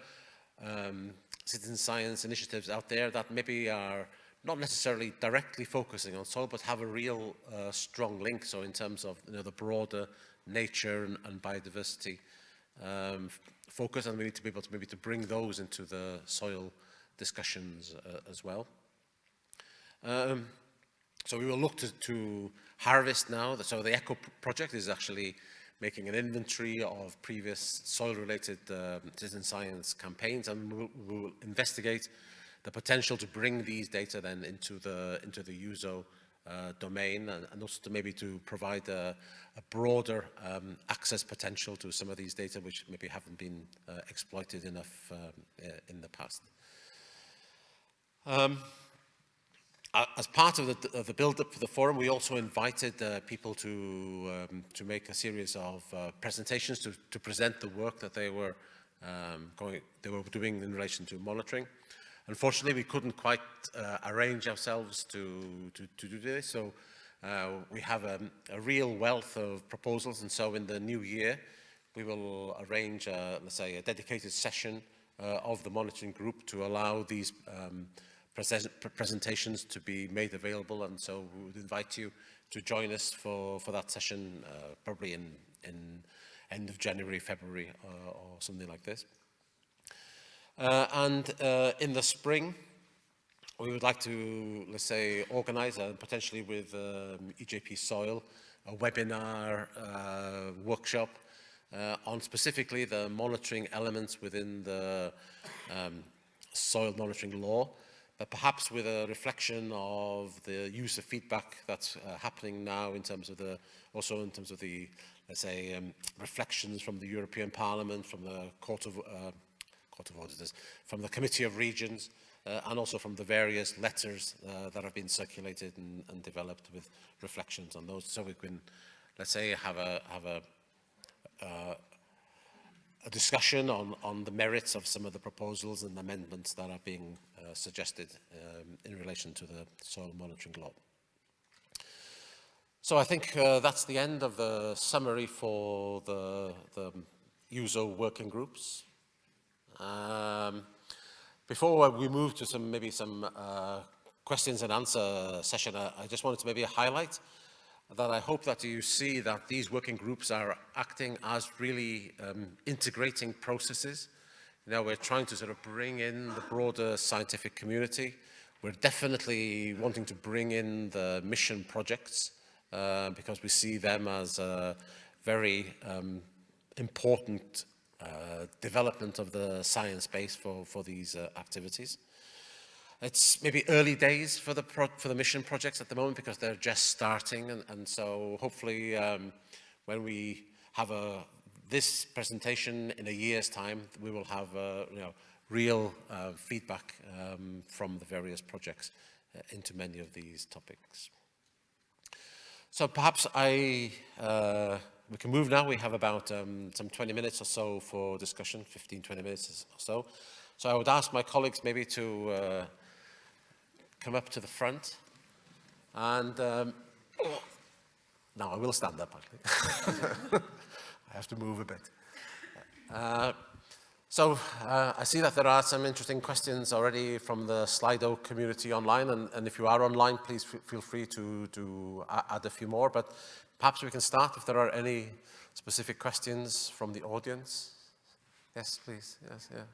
citizen science initiatives out there that maybe are not necessarily directly focusing on soil, but have a real strong link. So in terms of the broader nature and biodiversity focus, and we need to be able to maybe to bring those into the soil discussions as well. So we will look to harvest now. So the ECHO project is actually making an inventory of previous soil-related citizen science campaigns, and we'll investigate the potential to bring these data then into the EUSO domain, and also to maybe to provide a broader access potential to some of these data which maybe haven't been exploited enough in the past. As part of the build-up for the forum, we also invited people to make a series of presentations to present the work that they were doing in relation to monitoring. Unfortunately, we couldn't quite arrange ourselves to do this, so we have a real wealth of proposals, and so in the new year we will arrange, let's say, a dedicated session of the monitoring group to allow these presentations to be made available, and so we would invite you to join us for that session probably in end of January, February or something like this. And in the spring, we would like to, let's say, organize potentially with EJP Soil a webinar workshop on specifically the monitoring elements within the soil monitoring law, but perhaps with a reflection of the use of feedback that's happening now in terms of the, also in terms of the, let's say, reflections from the European Parliament, from the Court of Court of Auditors, from the Committee of Regions, and also from the various letters that have been circulated and developed with reflections on those, so we can, let's say, have a discussion on the merits of some of the proposals and amendments that are being suggested in relation to the soil monitoring law. So I think that's the end of the summary for the EUSO working groups. Before we move to maybe some questions and answer session, I just wanted to maybe highlight that I hope that you see that these working groups are acting as really integrating processes. You know, we're trying to sort of bring in the broader scientific community. We're definitely wanting to bring in the mission projects because we see them as a very important development of the science base for these activities. It's maybe early days for the mission projects at the moment because they're just starting, and so hopefully when we have this presentation in a year's time, we will have real feedback from the various projects into many of these topics. So perhaps we can move now. We have about some 20 minutes or so for discussion, 15-20 minutes or so. So I would ask my colleagues maybe to come up to the front, and now I will stand up actually. I have to move a bit. So I see that there are some interesting questions already from the Slido community online, and if you are online, please feel free to add a few more, but perhaps we can start if there are any specific questions from the audience. Yes, please. Yes, yeah.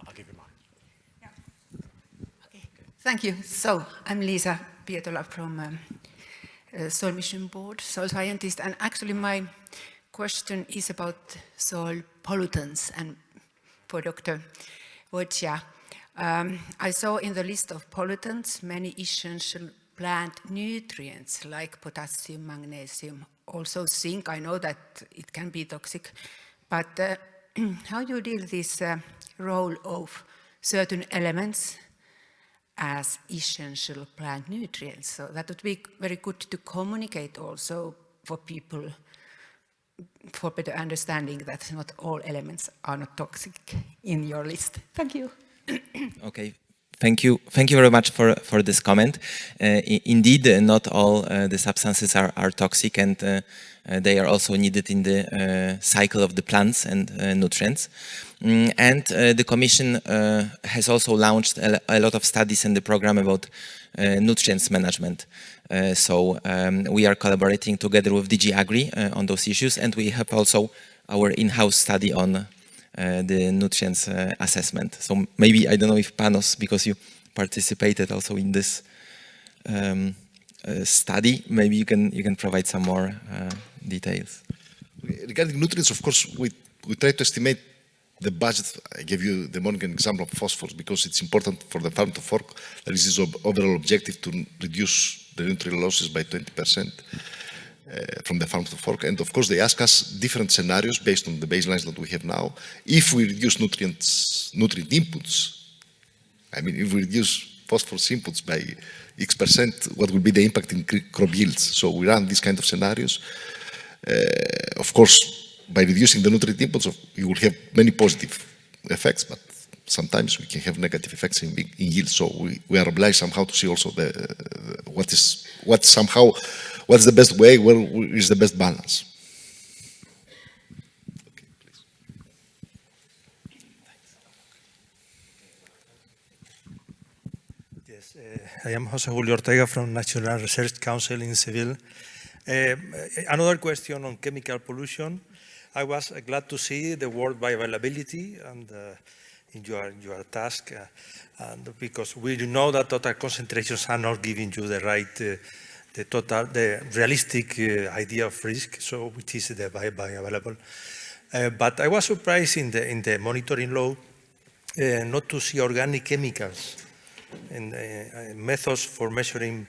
I'll give you mine. Yeah. Okay. Thank you. So I'm Liisa Pietola from Soil Mission Board, soil scientist, and actually my question is about soil pollutants and for Dr. Wojcia. I saw in the list of pollutants many essential plant nutrients like potassium, magnesium, also zinc. I know that it can be toxic, but how do you deal with this role of certain elements as essential plant nutrients? So that would be very good to communicate also for people for better understanding that not all elements are not toxic in your list. Thank you. Okay. Thank you very much for this comment. Indeed, not all the substances are toxic, and they are also needed in the cycle of the plants and nutrients. And the Commission has also launched a lot of studies in the program about nutrients management. So we are collaborating together with DG AGRI on those issues, and we have also our in-house study on the nutrients assessment. So maybe, I don't know if Panos, because you participated also in this study, maybe you can provide some more details. Regarding nutrients, of course, we try to estimate the budget. I gave you the morning example of phosphorus because it's important for the farm to fork. There is this overall objective to reduce the nutrient losses by 20%. From the farm to fork, and of course they ask us different scenarios based on the baselines that we have now. If we reduce nutrient inputs, I mean, if we reduce phosphorus inputs by X%, what will be the impact in crop yields? So we run these kind of scenarios. Of course, by reducing the nutrient inputs, you will have many positive effects, but sometimes we can have negative effects in yield. So we are obliged somehow to see also what's the best way, where is the best balance. Okay, please. Yes, I am José Julio Ortega from National Research Council in Seville. Another question on chemical pollution. I was glad to see the word bioavailability and in your task, and because we know that total concentrations are not giving you the right, the realistic idea of risk, so which is the bioavailable. But I was surprised in the monitoring law not to see organic chemicals and methods for measuring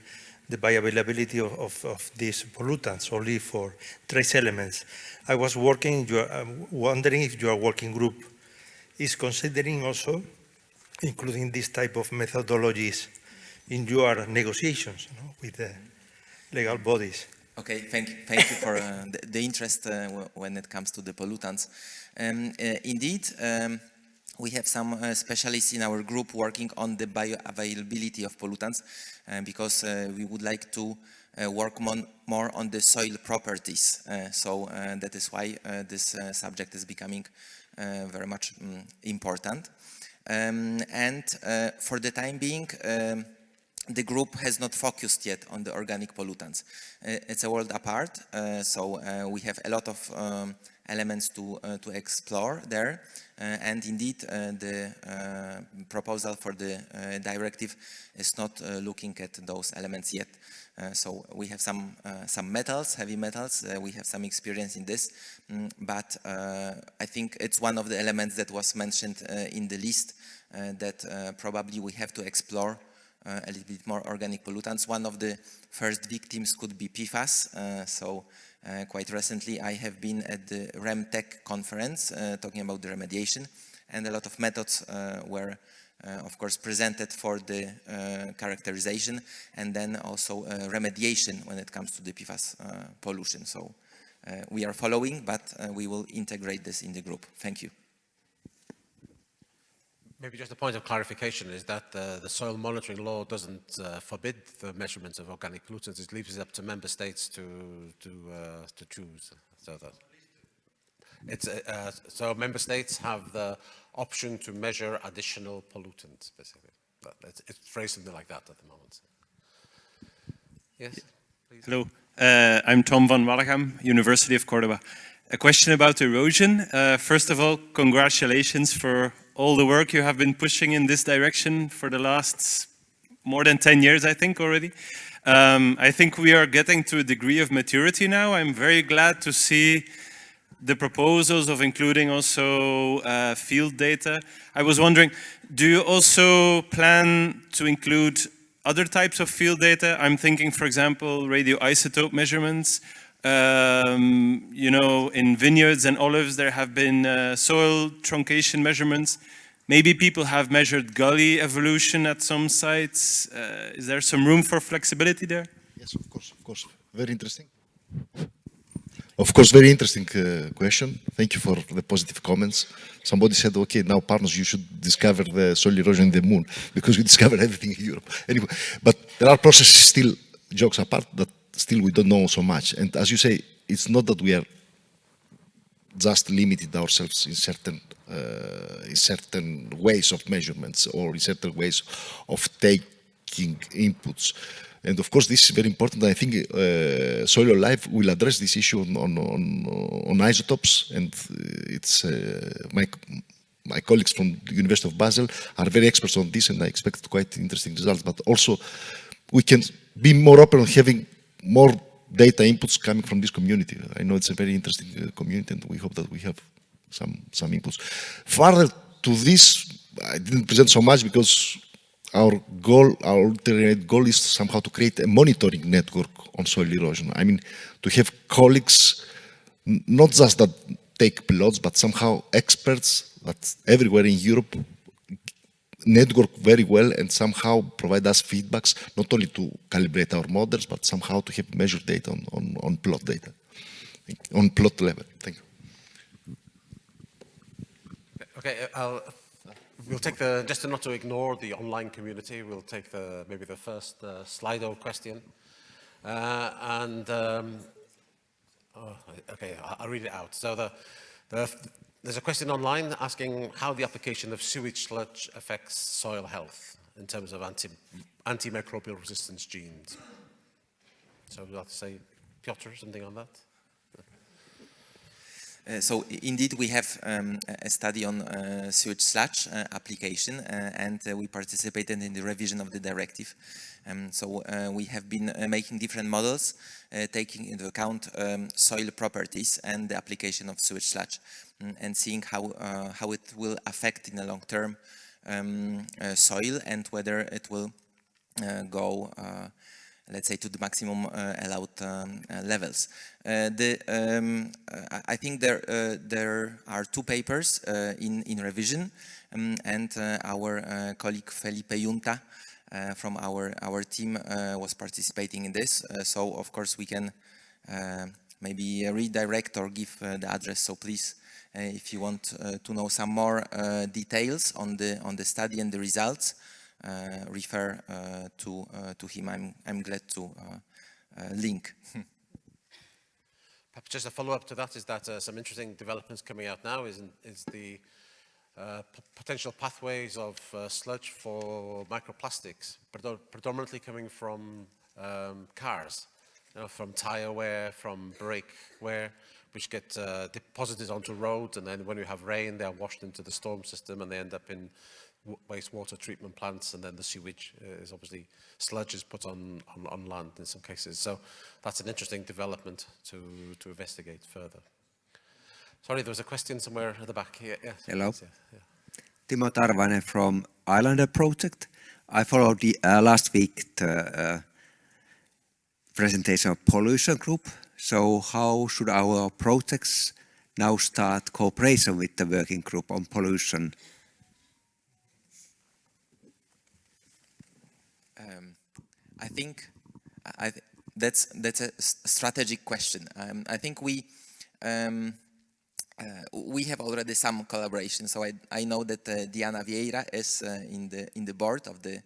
the bioavailability of these pollutants only for trace elements. I was wondering if your working group is considering also including this type of methodologies in your negotiations, you know, with the legal bodies. Okay, thank you for the interest when it comes to the pollutants. Indeed, we have some specialists in our group working on the bioavailability of pollutants because we would like to work more on the soil properties. So that is why this subject is becoming very much important. And for the time being, the group has not focused yet on the organic pollutants. It's a world apart, so we have a lot of elements to explore there. And indeed, the proposal for the directive is not looking at those elements yet. So we have some metals, heavy metals, we have some experience in this, but I think it's one of the elements that was mentioned in the list that probably we have to explore a little bit more organic pollutants. One of the first victims could be PFAS. So quite recently I have been at the REMTech conference talking about the remediation, and a lot of methods were of course presented for the characterization and then also remediation when it comes to the PFAS pollution. So we are following, but we will integrate this in the group. Thank you. Maybe just a point of clarification is that the soil monitoring law doesn't forbid the measurements of organic pollutants. It leaves it up to member states to choose. So that it's so member states have the option to measure additional pollutants, basically. It's phrased something like that at the moment. Yes, please. Hello, I'm Tom van Wallegem, University of Cordoba. A question about erosion. First of all, congratulations for all the work you have been pushing in this direction for the last more than 10 years, I think, already. I think we are getting to a degree of maturity now. I'm very glad to see the proposals of including also field data. I was wondering, do you also plan to include other types of field data? I'm thinking, for example, radioisotope measurements. You know, in vineyards and olives, there have been soil truncation measurements. Maybe people have measured gully evolution at some sites. Is there some room for flexibility there? Yes, of course. Very interesting. Of course, very interesting question. Thank you for the positive comments. Somebody said, okay, now partners, you should discover the soil erosion in the moon because we discovered everything in Europe. Anyway, but there are processes still, jokes apart, that still we don't know so much. And as you say, it's not that we are just limited ourselves in certain ways of measurements or in certain ways of taking inputs. And of course, this is very important. I think Soil Alive will address this issue on isotopes, and it's my colleagues from the University of Basel are very experts on this, and I expect quite interesting results. But also, we can be more open on having more data inputs coming from this community. I know it's a very interesting community, and we hope that we have some inputs. Further to this, I didn't present so much because our ultimate goal is somehow to create a monitoring network on soil erosion. I mean, to have colleagues, not just that take plots, but somehow experts that everywhere in Europe network very well and somehow provide us feedbacks, not only to calibrate our models, but somehow to have measured data on plot data, on plot level. Thank you. Okay, we'll take just not to ignore the online community, we'll take maybe the first Slido question. Okay, I'll read it out. So there's a question online asking how the application of sewage sludge affects soil health in terms of antimicrobial resistance genes. So would you like to say, Piotr, something on that? So indeed, we have a study on sewage sludge application, and we participated in the revision of the directive. So we have been making different models, taking into account soil properties and the application of sewage sludge, and seeing how it will affect in the long term soil and whether it will go let's say, to the maximum allowed levels. I think there are 2 papers in revision, and our colleague Felipe Junta from our team was participating in this. So of course we can maybe redirect or give the address. So please, if you want to know some more details on the study and the results, refer to him. I'm glad to link. Perhaps just a follow-up to that is that some interesting developments coming out now is the potential pathways of sludge for microplastics, predominantly coming from cars, from tire wear, from brake wear, which get deposited onto roads, and then when you have rain, they are washed into the storm system and they end up in wastewater treatment plants, and then the sewage is obviously, sludge is put on land in some cases. So that's an interesting development to investigate further. Sorry, there was a question somewhere at the back here. Yes. Hello. Yes, yeah. Timo Tarvanen from Islander Project. I followed the last week the presentation of pollution group. So how should our projects now start cooperation with the working group on pollution? I think that's a strategic question. I think we have already some collaboration. So I know that Diana Vieira is in the board of the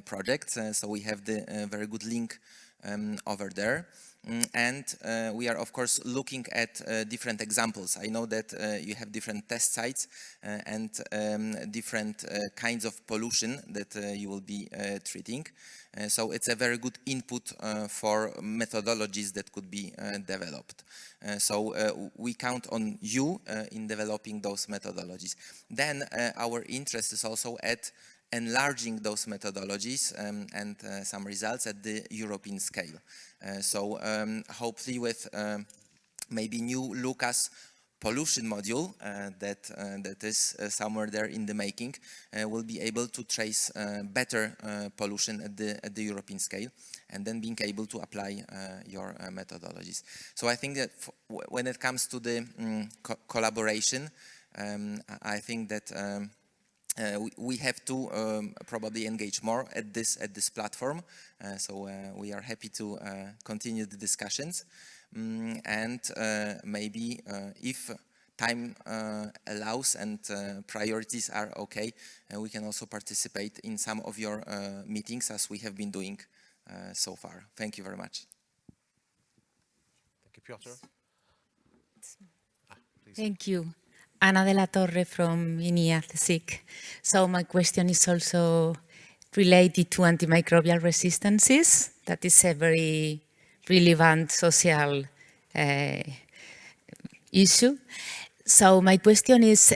project. So we have the very good link over there. And we are, of course, looking at different examples. I know that you have different test sites and different kinds of pollution that you will be treating. So it's a very good input for methodologies that could be developed. So we count on you in developing those methodologies. Then our interest is also at enlarging those methodologies and some results at the European scale. So hopefully with maybe new Lucas pollution module that is somewhere there in the making, will be able to trace better pollution at the European scale, and then being able to apply your methodologies. So I think that when it comes to the collaboration, I think that we have to probably engage more at this platform. So we are happy to continue the discussions. And maybe if time allows and priorities are okay, we can also participate in some of your meetings as we have been doing so far. Thank you very much. Thank you, Piotr. Thank you. Ana de la Torre from INIA-CSIC. So my question is also related to antimicrobial resistances. That is a very relevant social issue. So my question is,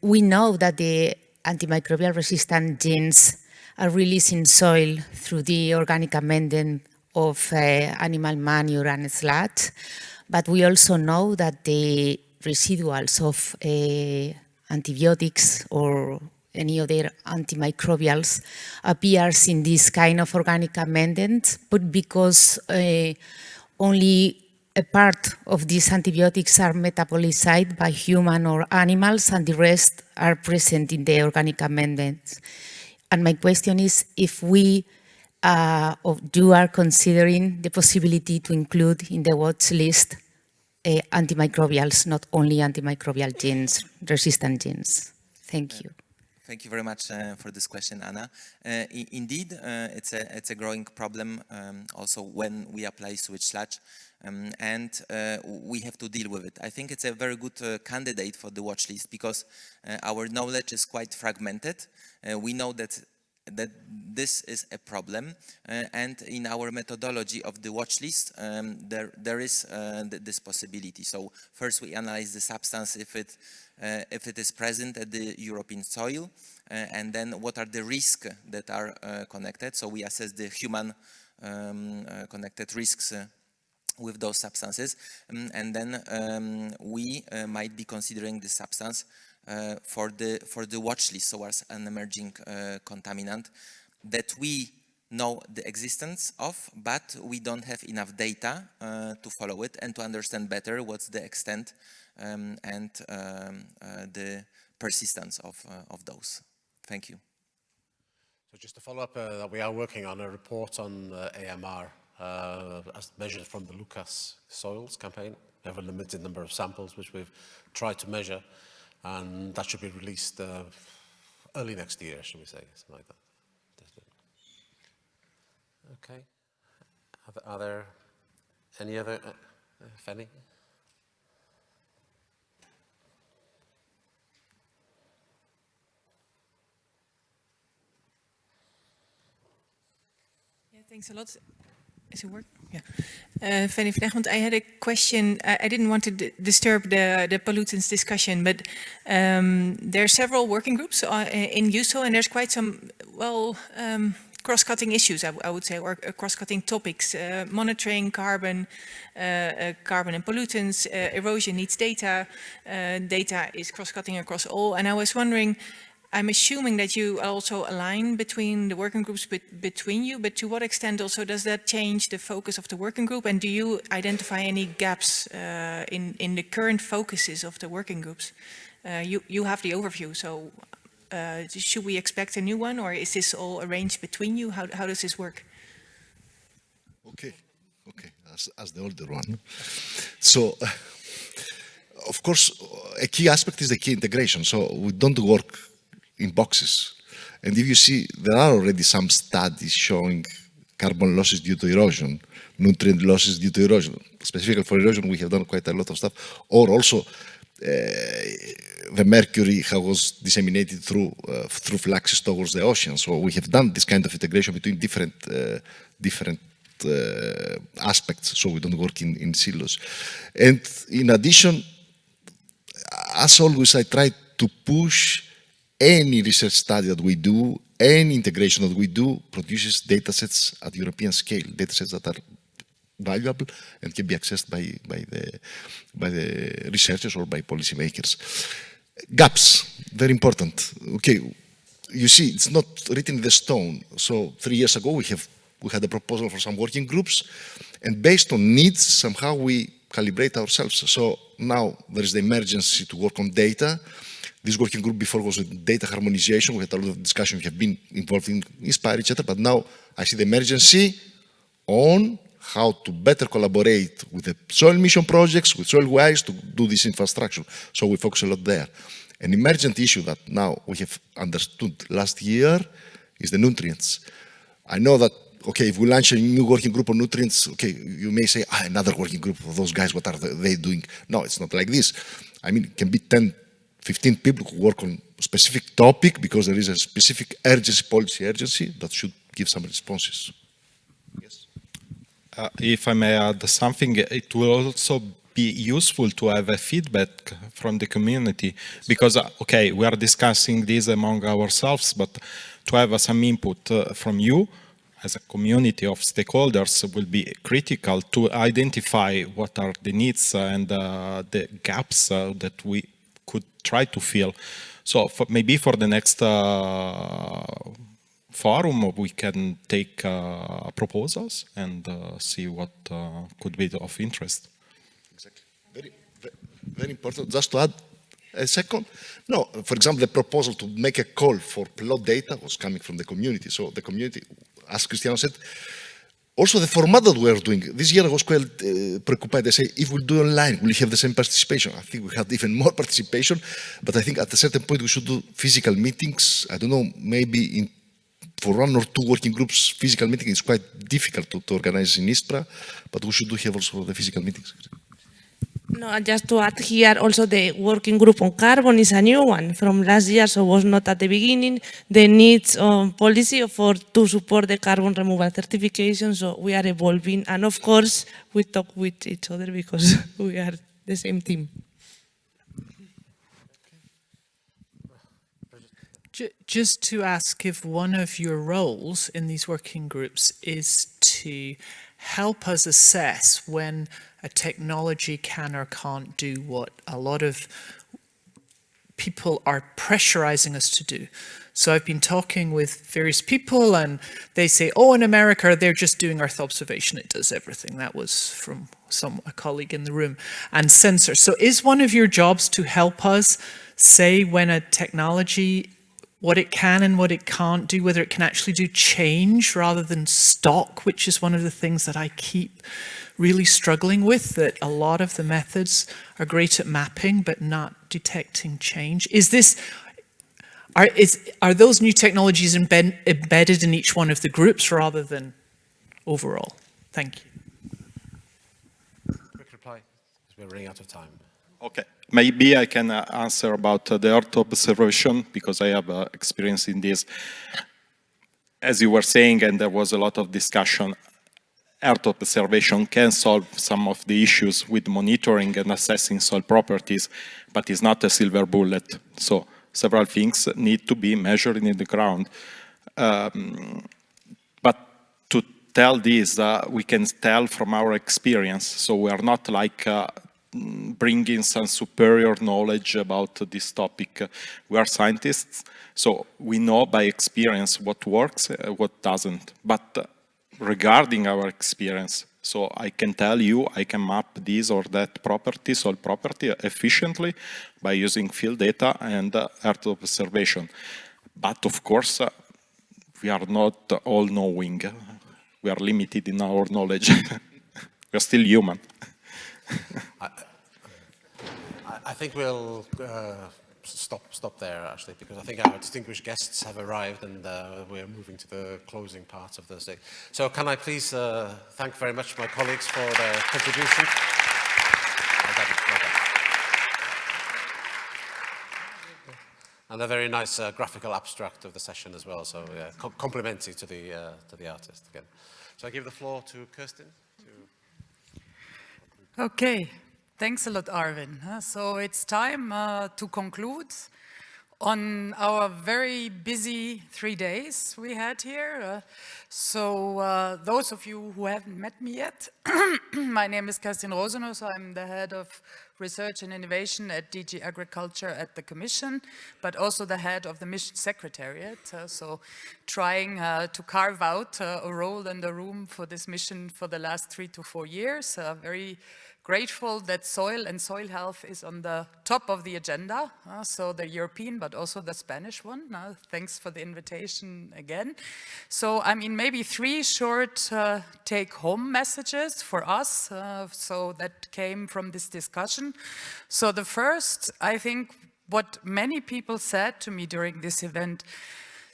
we know that the antimicrobial resistant genes are released in soil through the organic amendment of animal manure and sludge, but we also know that the residuals of antibiotics or any other antimicrobials appears in this kind of organic amendment, but because only a part of these antibiotics are metabolized by human or animals and the rest are present in the organic amendments. And my question is if we you are considering the possibility to include in the watch list antimicrobials, not only antimicrobial genes, resistant genes. Thank you. Thank you very much for this question, Anna. Indeed, it's a growing problem also when we apply sewage sludge, and we have to deal with it. I think it's a very good candidate for the watch list because our knowledge is quite fragmented. We know that this is a problem, and in our methodology of the watch list, there is this possibility. So first we analyze the substance if it is present at the European soil, and then what are the risks that are connected. So we assess the human connected risks with those substances, and then we might be considering the substance for the watch list, so as an emerging contaminant that we know the existence of, but we don't have enough data to follow it and to understand better what's the extent and the persistence of those. Thank you. So just to follow up, we are working on a report on AMR as measured from the Lucas soils campaign. We have a limited number of samples which we've tried to measure, and that should be released early next year, should we say, something like that. Okay. Are there any other, Fanny? Yeah, thanks a lot. Is it work? Yeah. Fanny van Egmond, I had a question. I didn't want to disturb the pollutants discussion, but there are several working groups in EUSO, and there's quite some, well, cross-cutting issues, I would say, or cross-cutting topics. Monitoring carbon, carbon and pollutants, erosion needs data. Data is cross-cutting across all. And I was wondering, I'm assuming that you also align between the working groups between you, but to what extent also does that change the focus of the working group? And do you identify any gaps in the current focuses of the working groups? You have the overview, so should we expect a new one, or is this all arranged between you? How does this work? Okay, as the older one. So, of course, a key aspect is the key integration. So we don't work in boxes. And if you see, there are already some studies showing carbon losses due to erosion, nutrient losses due to erosion. Specifically for erosion, we have done quite a lot of stuff. Or also, the mercury was disseminated through fluxes towards the ocean. So we have done this kind of integration between different aspects, so we don't work in silos. And in addition, as always, I try to push any research study that we do, any integration that we do, produces data sets at European scale, data sets that are valuable and can be accessed by the researchers or by policymakers. Gaps, very important. Okay, you see, it's not written in the stone. So 3 years ago, we had a proposal for some working groups, and based on needs, somehow we calibrate ourselves. So now there is the emergency to work on data. This working group before was with data harmonization. We had a lot of discussion. We have been involved in Inspire, etc. But now I see the emergency on how to better collaborate with the soil mission projects, with SoilWise to do this infrastructure. So we focus a lot there. An emergent issue that now we have understood last year is the nutrients. I know that, okay, if we launch a new working group on nutrients, okay, you may say, another working group of those guys, what are they doing? No, it's not like this. I mean, it can be 10, 15 people who work on a specific topic because there is a specific urgency, policy urgency that should give some responses. Yes. If I may add something, it will also be useful to have a feedback from the community because, okay, we are discussing this among ourselves, but to have some input from you as a community of stakeholders will be critical to identify what are the needs and the gaps that we could try to fill. So maybe for the next forum, we can take proposals and see what could be of interest. Exactly. Very important. Just to add a second. No, for example, the proposal to make a call for plot data was coming from the community. So the community, as Cristiano said, also the format that we are doing, this year I was quite preoccupied. They say, if we do online, will you have the same participation? I think we had even more participation, but I think at a certain point we should do physical meetings. I don't know, maybe for 1 or 2 working groups, physical meeting is quite difficult to organize in ISPRA, but we should do have also the physical meetings. No, just to add here, also the working group on carbon is a new one from last year, so was not at the beginning. The needs on policy to support the carbon removal certification, so we are evolving. And of course, we talk with each other because we are the same team. Just to ask if one of your roles in these working groups is to help us assess when a technology can or can't do what a lot of people are pressurizing us to do. So I've been talking with various people and they say, oh, in America, they're just doing Earth observation. It does everything. That was from a colleague in the room. And sensors. So is one of your jobs to help us say when a technology, what it can and what it can't do, whether it can actually do change rather than stock, which is one of the things that I keep really struggling with, that a lot of the methods are great at mapping but not detecting change. Is this, are those new technologies embedded in each one of the groups rather than overall? Thank you. Quick reply, because we're running out of time. Okay, maybe I can answer about the Earth observation, because I have experience in this. As you were saying, and there was a lot of discussion, Earth observation can solve some of the issues with monitoring and assessing soil properties, but it's not a silver bullet. So several things need to be measured in the ground. But to tell this, we can tell from our experience. So we are not like bringing some superior knowledge about this topic. We are scientists, so we know by experience what works, what doesn't. But regarding our experience, so I can tell you, I can map this or that property, soil property, efficiently by using field data and Earth observation. But of course, we are not all-knowing. We are limited in our knowledge. We are still human. I think we'll stop there, actually, because I think our distinguished guests have arrived and we're moving to the closing part of the day. So can I please thank very much my colleagues for their contribution. And a very nice graphical abstract of the session as well, so yeah, complimentary to the artist again. So I give the floor to Kirsten. Okay. Thanks a lot, Arvin. So it's time to conclude on our very busy 3 days we had here. So those of you who haven't met me yet, my name is Kerstin Rosenhaus. I'm the head of Research and Innovation at DG Agriculture at the Commission, but also the head of the Mission Secretariat. So trying to carve out a role in the room for this mission for the last 3 to 4 years. Very grateful that soil and soil health is on the top of the agenda, so the European but also the Spanish one. Thanks for the invitation again. So I mean, maybe 3 short take-home messages for us, so that came from this discussion. So the first, I think what many people said to me during this event,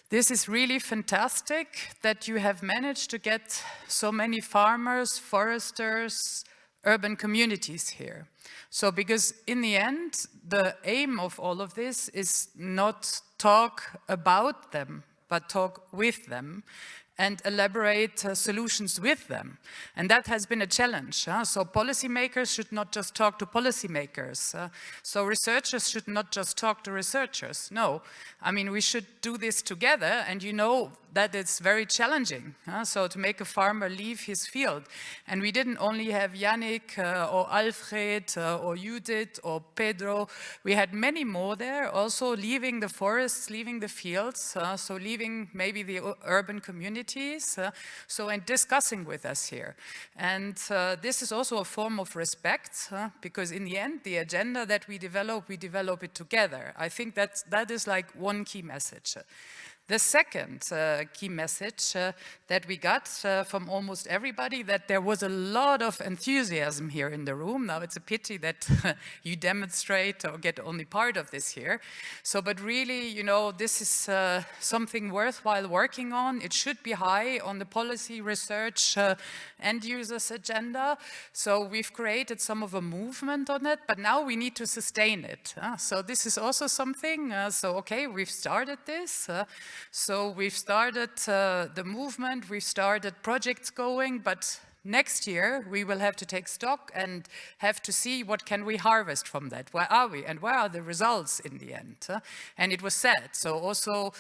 this is really fantastic that you have managed to get so many farmers, foresters, urban communities here. So because in the end, the aim of all of this is not talk about them, but talk with them and elaborate solutions with them. And that has been a challenge. So policymakers should not just talk to policymakers. So researchers should not just talk to researchers. No, I mean, we should do this together, and you know that it's very challenging. So to make a farmer leave his field. And we didn't only have Yannick or Alfred or Judith or Pedro. We had many more there also leaving the forests, leaving the fields, so leaving maybe the urban communities, and discussing with us here. And this is also a form of respect, because in the end, the agenda that we develop it together. I think that is like one key message. The second key message that we got from almost everybody, that there was a lot of enthusiasm here in the room. Now it's a pity that you demonstrate or get only part of this here. So, but really, you know, this is something worthwhile working on. It should be high on the policy, research, end users agenda. So we've created some of a movement on it, but now we need to sustain it. So this is also something, okay, we've started this. So we've started the movement, we've started projects going, but next year we will have to take stock and have to see what can we harvest from that. Where are we and where are the results in the end? And it was said, so also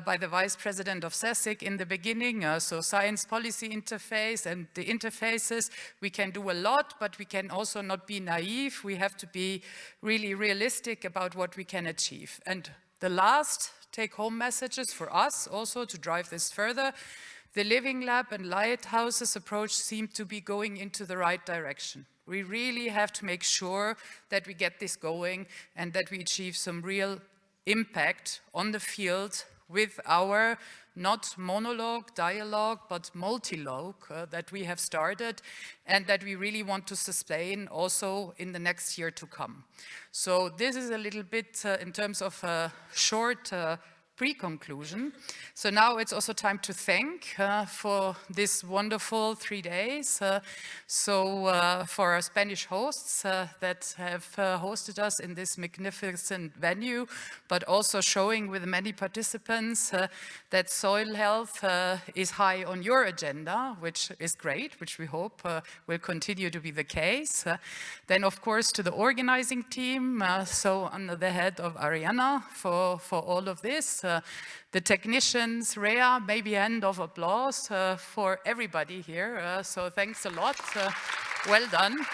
by the Vice President of CSIC in the beginning, so science policy interface and the interfaces, we can do a lot, but we can also not be naive. We have to be really realistic about what we can achieve. And the last take-home messages for us also to drive this further, the Living Lab and Lighthouses approach seem to be going into the right direction. We really have to make sure that we get this going and that we achieve some real impact on the field with our not monologue, dialogue, but multilogue that we have started and that we really want to sustain also in the next year to come. So this is a little bit in terms of a short pre-conclusion. So now it's also time to thank for this wonderful 3 days. For our Spanish hosts that have hosted us in this magnificent venue, but also showing with many participants that soil health is high on your agenda, which is great, which we hope will continue to be the case. Then of course to the organizing team, so under the head of Ariana for all of this. The technicians, Rhea, maybe hand of applause for everybody here. So thanks a lot. Well done.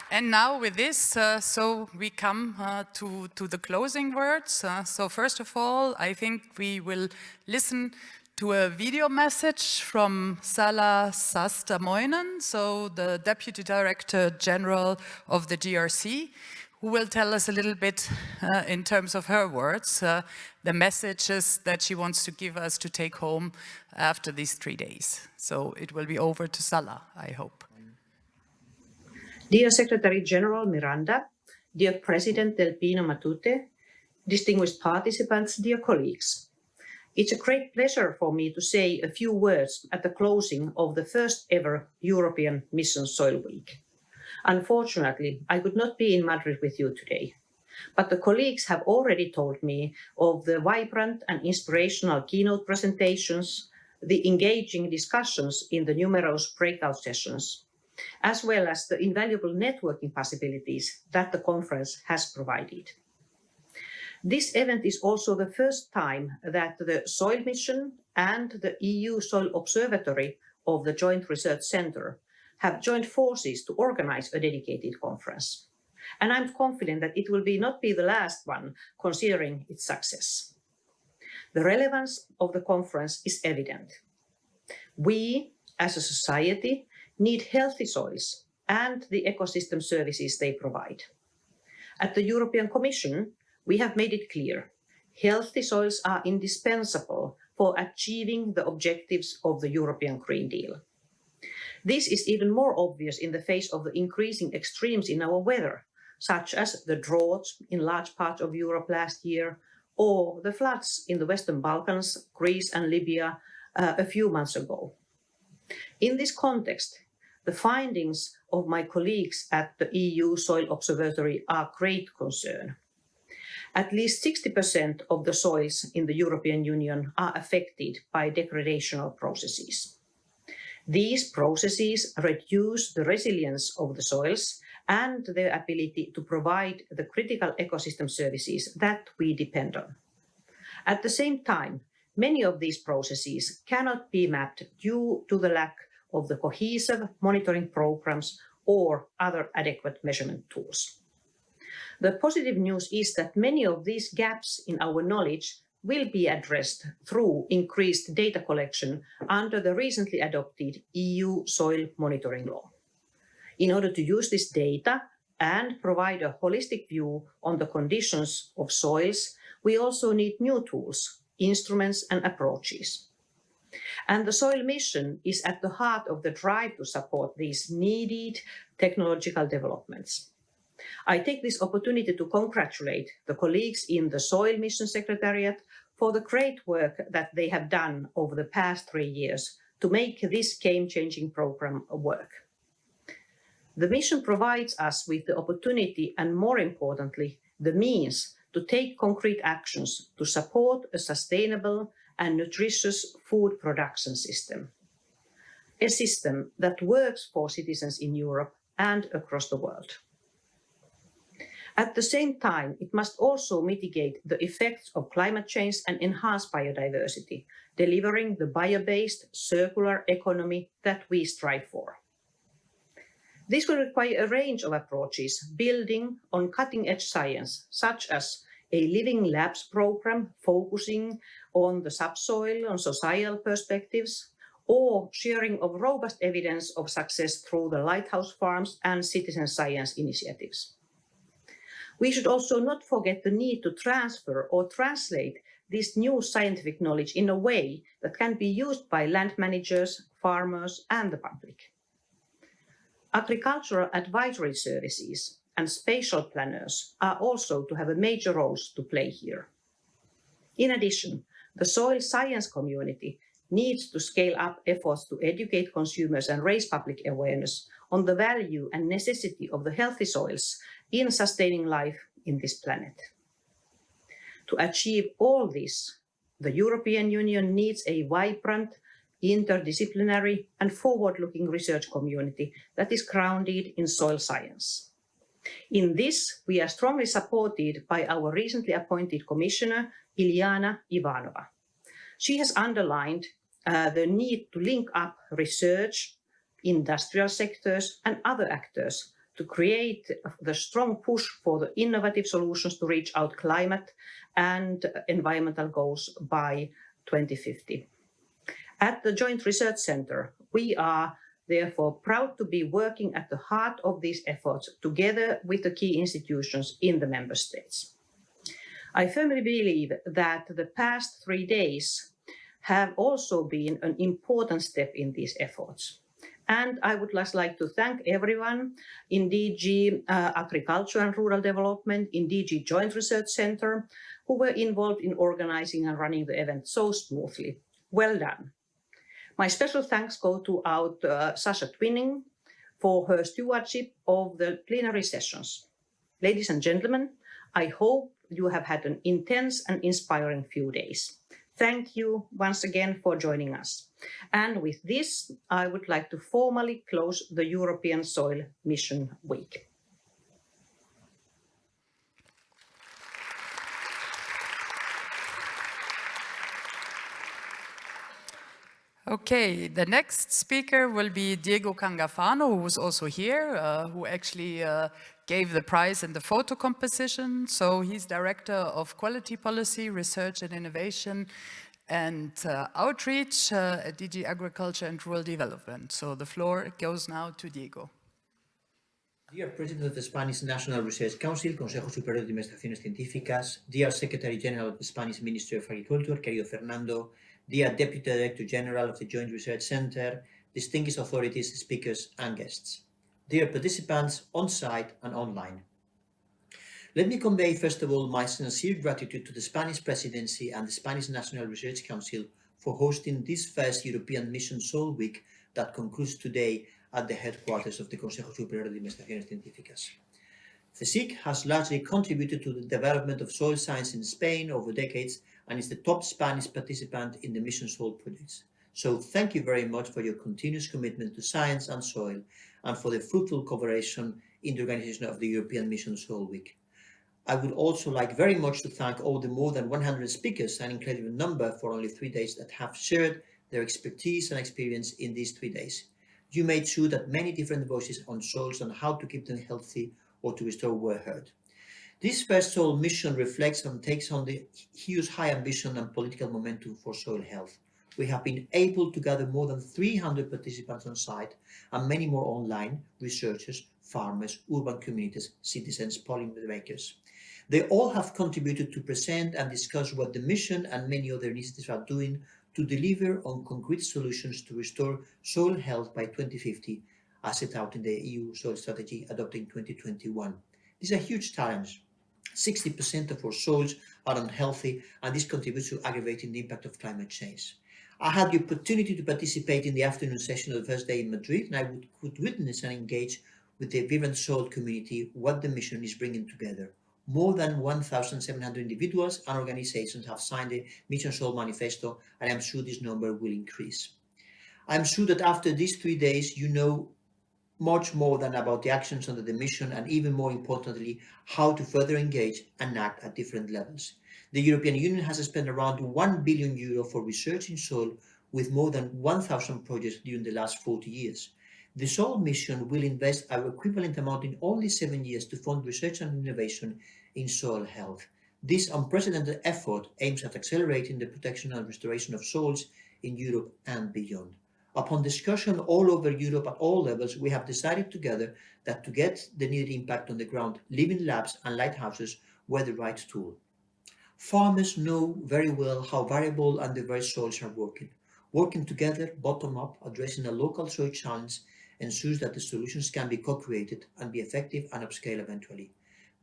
And now with this, so we come to the closing words. So first of all, I think we will listen to a video message from Sala Sastamoinen, so the Deputy Director-General of the GRC, who will tell us a little bit in terms of her words, the messages that she wants to give us to take home after these 3 days. So it will be over to Sala, I hope. Dear Secretary-General Miranda, dear President Delpino Matute, distinguished participants, dear colleagues. It's a great pleasure for me to say a few words at the closing of the first ever European Mission Soil Week. Unfortunately, I could not be in Madrid with you today, but the colleagues have already told me of the vibrant and inspirational keynote presentations, the engaging discussions in the numerous breakout sessions, as well as the invaluable networking possibilities that the conference has provided. This event is also the first time that the Soil Mission and the EU Soil Observatory of the Joint Research Centre have joined forces to organize a dedicated conference. And I'm confident that it will not be the last one, considering its success. The relevance of the conference is evident. We, as a society, need healthy soils and the ecosystem services they provide. At the European Commission, we have made it clear, healthy soils are indispensable for achieving the objectives of the European Green Deal. This is even more obvious in the face of the increasing extremes in our weather, such as the droughts in large parts of Europe last year, or the floods in the Western Balkans, Greece and Libya a few months ago. In this context, the findings of my colleagues at the EU Soil Observatory are great concern. At least 60% of the soils in the European Union are affected by degradational processes. These processes reduce the resilience of the soils and their ability to provide the critical ecosystem services that we depend on. At the same time, many of these processes cannot be mapped due to the lack of the cohesive monitoring programs or other adequate measurement tools. The positive news is that many of these gaps in our knowledge will be addressed through increased data collection under the recently adopted EU soil monitoring law. In order to use this data and provide a holistic view on the conditions of soils, we also need new tools, instruments and approaches. And the Soil Mission is at the heart of the drive to support these needed technological developments. I take this opportunity to congratulate the colleagues in the Soil Mission Secretariat for the great work that they have done over the past 3 years to make this game-changing program work. The mission provides us with the opportunity and, more importantly, the means to take concrete actions to support a sustainable and nutritious food production system, a system that works for citizens in Europe and across the world. At the same time, it must also mitigate the effects of climate change and enhance biodiversity, delivering the bio-based circular economy that we strive for. This will require a range of approaches building on cutting-edge science, such as a Living Labs program focusing on the subsoil, on societal perspectives, or sharing of robust evidence of success through the lighthouse farms and citizen science initiatives. We should also not forget the need to transfer or translate this new scientific knowledge in a way that can be used by land managers, farmers, and the public. Agricultural advisory services and spatial planners are also to have a major roles to play here. In addition, the soil science community needs to scale up efforts to educate consumers and raise public awareness on the value and necessity of the healthy soils in sustaining life in this planet. To achieve all this, the European Union needs a vibrant, interdisciplinary and forward-looking research community that is grounded in soil science. In this, we are strongly supported by our recently appointed Commissioner, Iliana Ivanova. She has underlined the need to link up research, industrial sectors and other actors to create the strong push for the innovative solutions to reach out climate and environmental goals by 2050. At the Joint Research Centre, we are therefore proud to be working at the heart of these efforts together with the key institutions in the Member States. I firmly believe that the past 3 days have also been an important step in these efforts. And I would just like to thank everyone in DG Agriculture and Rural Development, in DG Joint Research Centre, who were involved in organizing and running the event so smoothly. Well done. My special thanks go to Sasha Twinning for her stewardship of the plenary sessions. Ladies and gentlemen, I hope you have had an intense and inspiring few days. Thank you once again for joining us. And with this, I would like to formally close the European Soil Mission Week. Okay, the next speaker will be Diego Cangafano, who was also here, who actually gave the prize in the photo composition. So he's Director of Quality Policy, Research and Innovation and Outreach at DG Agriculture and Rural Development. So the floor goes now to Diego. Dear President of the Spanish National Research Council, Consejo Superior de Investigaciones Científicas, dear Secretary-General of the Spanish Ministry of Agriculture, querido Fernando, dear Deputy Director-General of the Joint Research Centre, distinguished authorities, speakers and guests, dear participants on-site and online. Let me convey first of all my sincere gratitude to the Spanish Presidency and the Spanish National Research Council for hosting this first European Mission Soil Week that concludes today at the headquarters of the Consejo Superior de Investigaciones Científicas. CSIC has largely contributed to the development of soil science in Spain over decades and is the top Spanish participant in the Mission Soil projects. So thank you very much for your continuous commitment to science and soil and for the fruitful cooperation in the organization of the European Mission Soil Week. I would also like very much to thank all the more than 100 speakers, an incredible number for only 3 days, that have shared their expertise and experience in these 3 days. You made sure that many different voices on soils and how to keep them healthy or to restore were heard. This first soil mission reflects and takes on the huge high ambition and political momentum for soil health. We have been able to gather more than 300 participants on site and many more online, researchers, farmers, urban communities, citizens, policymakers. They all have contributed to present and discuss what the mission and many other initiatives are doing to deliver on concrete solutions to restore soil health by 2050, as set out in the EU soil strategy adopted in 2021. This is a huge challenge. 60% of our soils are unhealthy, and this contributes to aggravating the impact of climate change. I had the opportunity to participate in the afternoon session of the first day in Madrid, and I could witness and engage with the vibrant soil community what the mission is bringing together. More than 1,700 individuals and organizations have signed the Mission Soil Manifesto, and I'm sure this number will increase. I'm sure that after these 3 days, you know much more than about the actions under the mission, and even more importantly, how to further engage and act at different levels. The European Union has spent around €1 billion for research in soil, with more than 1,000 projects during the last 40 years. The Soil Mission will invest our equivalent amount in only 7 years to fund research and innovation in soil health. This unprecedented effort aims at accelerating the protection and restoration of soils in Europe and beyond. Upon discussion all over Europe at all levels, we have decided together that to get the needed impact on the ground, living labs and lighthouses were the right tool. Farmers know very well how variable and diverse soils are working. Working together, bottom-up, addressing a local soil challenge ensures that the solutions can be co-created and be effective and upscale eventually.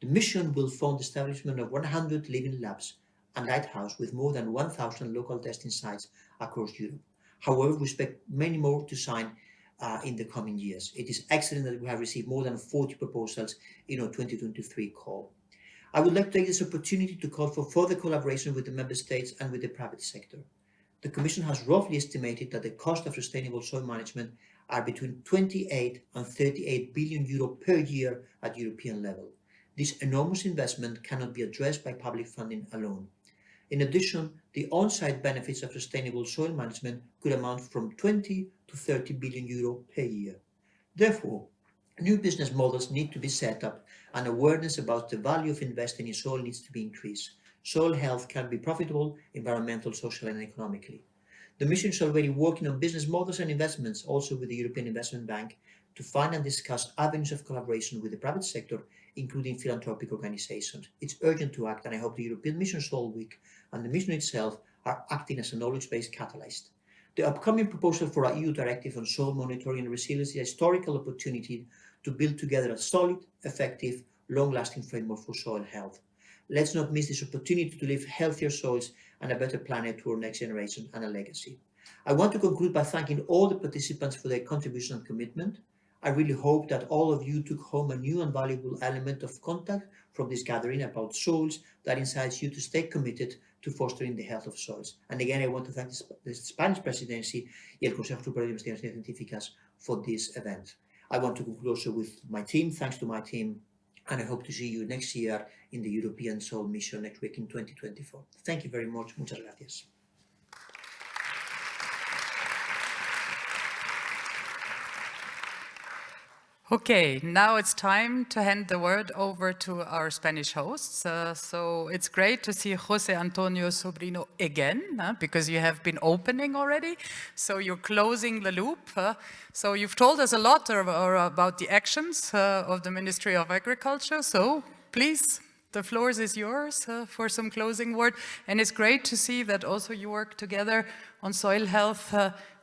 The mission will fund the establishment of 100 living labs and lighthouses with more than 1,000 local testing sites across Europe. However, we expect many more to sign in the coming years. It is excellent that we have received more than 40 proposals in our 2023 call. I would like to take this opportunity to call for further collaboration with the Member States and with the private sector. The Commission has roughly estimated that the cost of sustainable soil management are between 28 and 38 billion euro per year at European level. This enormous investment cannot be addressed by public funding alone. In addition, the on-site benefits of sustainable soil management could amount from 20 to 30 billion euro per year. Therefore, new business models need to be set up, and awareness about the value of investing in soil needs to be increased. Soil health can be profitable, environmental, social, and economically. The mission is already working on business models and investments, also with the European Investment Bank, to find and discuss avenues of collaboration with the private sector, including philanthropic organizations. It's urgent to act, and I hope the European Mission Soil Week and the mission itself are acting as a knowledge-based catalyst. The upcoming proposal for our EU directive on soil monitoring and resilience is a historical opportunity to build together a solid, effective, long-lasting framework for soil health. Let's not miss this opportunity to leave healthier soils and a better planet to our next generation and a legacy. I want to conclude by thanking all the participants for their contribution and commitment. I really hope that all of you took home a new and valuable element of contact from this gathering about soils that incites you to stay committed to fostering the health of soils. And again, I want to thank the Spanish Presidency y el Consejo Superior de Investigaciones Científicas for this event. I want to conclude also with my team, thanks to my team, and I hope to see you next year in the European Soil Mission next week in 2024. Thank you very much. Muchas gracias. Okay, now it's time to hand the word over to our Spanish hosts. So it's great to see José Antonio Sobrino again, because you have been opening already. So you're closing the loop. So you've told us a lot about the actions of the Ministry of Agriculture. So please, the floor is yours for some closing word. And it's great to see that also you work together on soil health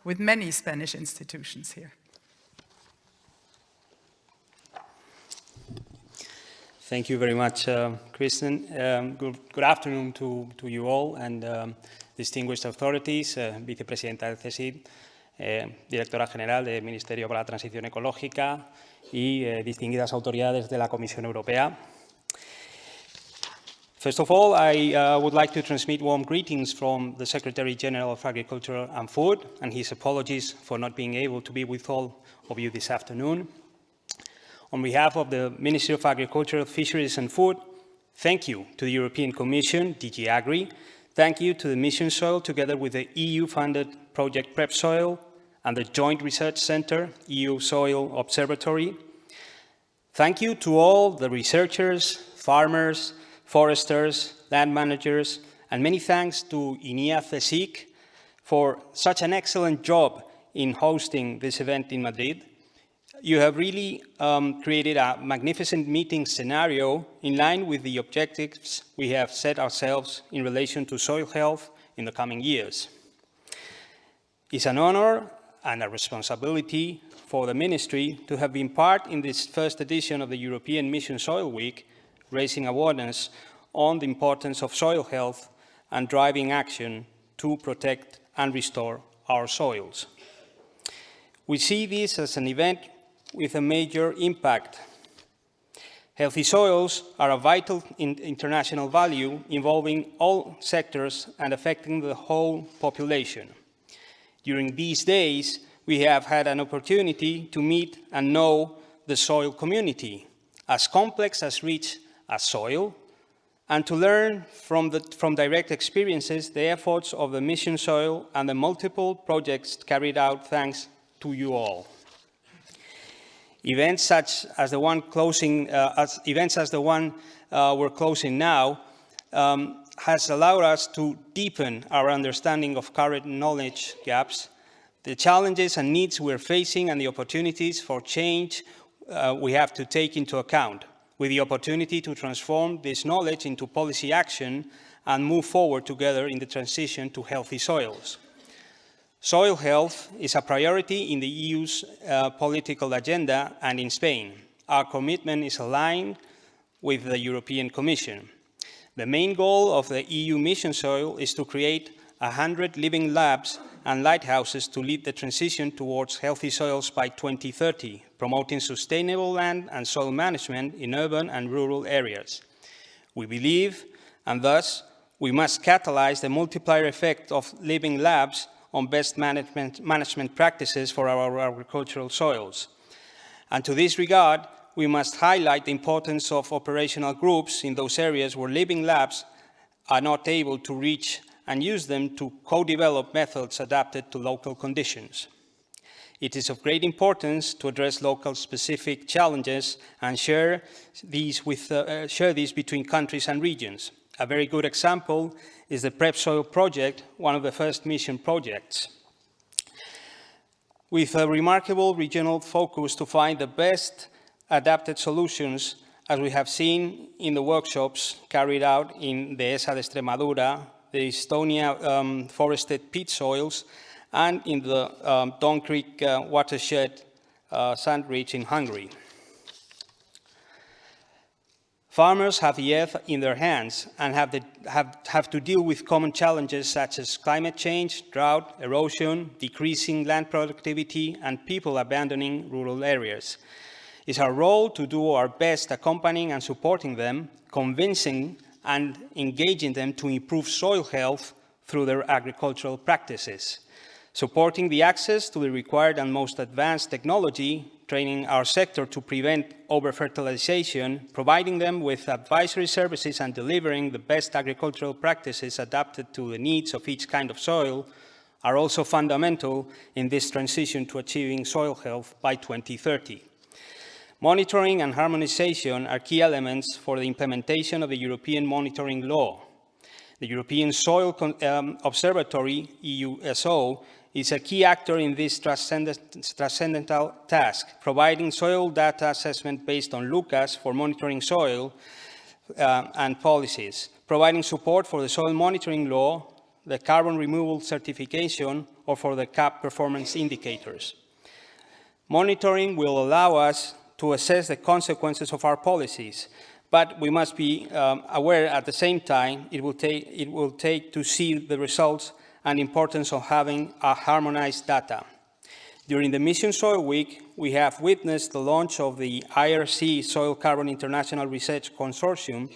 with many Spanish institutions here. Thank you very much, Kristen. Good afternoon to you all and distinguished authorities, Vicepresidenta del CSIC, Directora General del Ministerio para la Transición Ecológica y distinguidas autoridades de la Comisión Europea. First of all, I would like to transmit warm greetings from the Secretary-General of Agriculture and Food and his apologies for not being able to be with all of you this afternoon. On behalf of the Ministry of Agriculture, Fisheries and Food, thank you to the European Commission, DG AGRI. Thank you to the Mission Soil, together with the EU-funded project PREPSOIL and the Joint Research Centre, EU Soil Observatory. Thank you to all the researchers, farmers, foresters, land managers, and many thanks to INIA-CSIC for such an excellent job in hosting this event in Madrid. You have really created a magnificent meeting scenario in line with the objectives we have set ourselves in relation to soil health in the coming years. It's an honor and a responsibility for the Ministry to have been part in this first edition of the European Mission Soil Week, raising awareness on the importance of soil health and driving action to protect and restore our soils. We see this as an event with a major impact. Healthy soils are a vital international value involving all sectors and affecting the whole population. During these days, we have had an opportunity to meet and know the soil community, as complex as rich as soil, and to learn from direct experiences the efforts of the Mission Soil and the multiple projects carried out thanks to you all. Events such as the one we're closing now has allowed us to deepen our understanding of current knowledge gaps, the challenges and needs we're facing, and the opportunities for change we have to take into account, with the opportunity to transform this knowledge into policy action and move forward together in the transition to healthy soils. Soil health is a priority in the EU's political agenda and in Spain. Our commitment is aligned with the European Commission. The main goal of the EU Mission Soil is to create 100 living labs and lighthouses to lead the transition towards healthy soils by 2030, promoting sustainable land and soil management in urban and rural areas. We believe, and thus, we must catalyze the multiplier effect of living labs on best management practices for our agricultural soils. And to this regard, we must highlight the importance of operational groups in those areas where living labs are not able to reach and use them to co-develop methods adapted to local conditions. It is of great importance to address local specific challenges and share these between countries and regions. A very good example is the PREPSOIL project, one of the first mission projects. With a remarkable regional focus to find the best adapted solutions, as we have seen in the workshops carried out in the ESA de Extremadura, the Estonia forested peat soils, and in the Don Creek watershed sand ridge in Hungary. Farmers have the earth in their hands and have to deal with common challenges such as climate change, drought, erosion, decreasing land productivity, and people abandoning rural areas. It's our role to do our best accompanying and supporting them, convincing and engaging them to improve soil health through their agricultural practices, supporting the access to the required and most advanced technology, training our sector to prevent over-fertilization, providing them with advisory services and delivering the best agricultural practices adapted to the needs of each kind of soil are also fundamental in this transition to achieving soil health by 2030. Monitoring and harmonization are key elements for the implementation of the European monitoring law. The European Soil Observatory, EUSO, is a key actor in this transcendental task, providing soil data assessment based on LUCAS for monitoring soil and policies, providing support for the soil monitoring law, the carbon removal certification, or for the CAP performance indicators. Monitoring will allow us to assess the consequences of our policies, but we must be aware at the same time it will take to see the results and importance of having a harmonized data. During the Mission Soil Week, we have witnessed the launch of the IRC Soil Carbon International Research Consortium,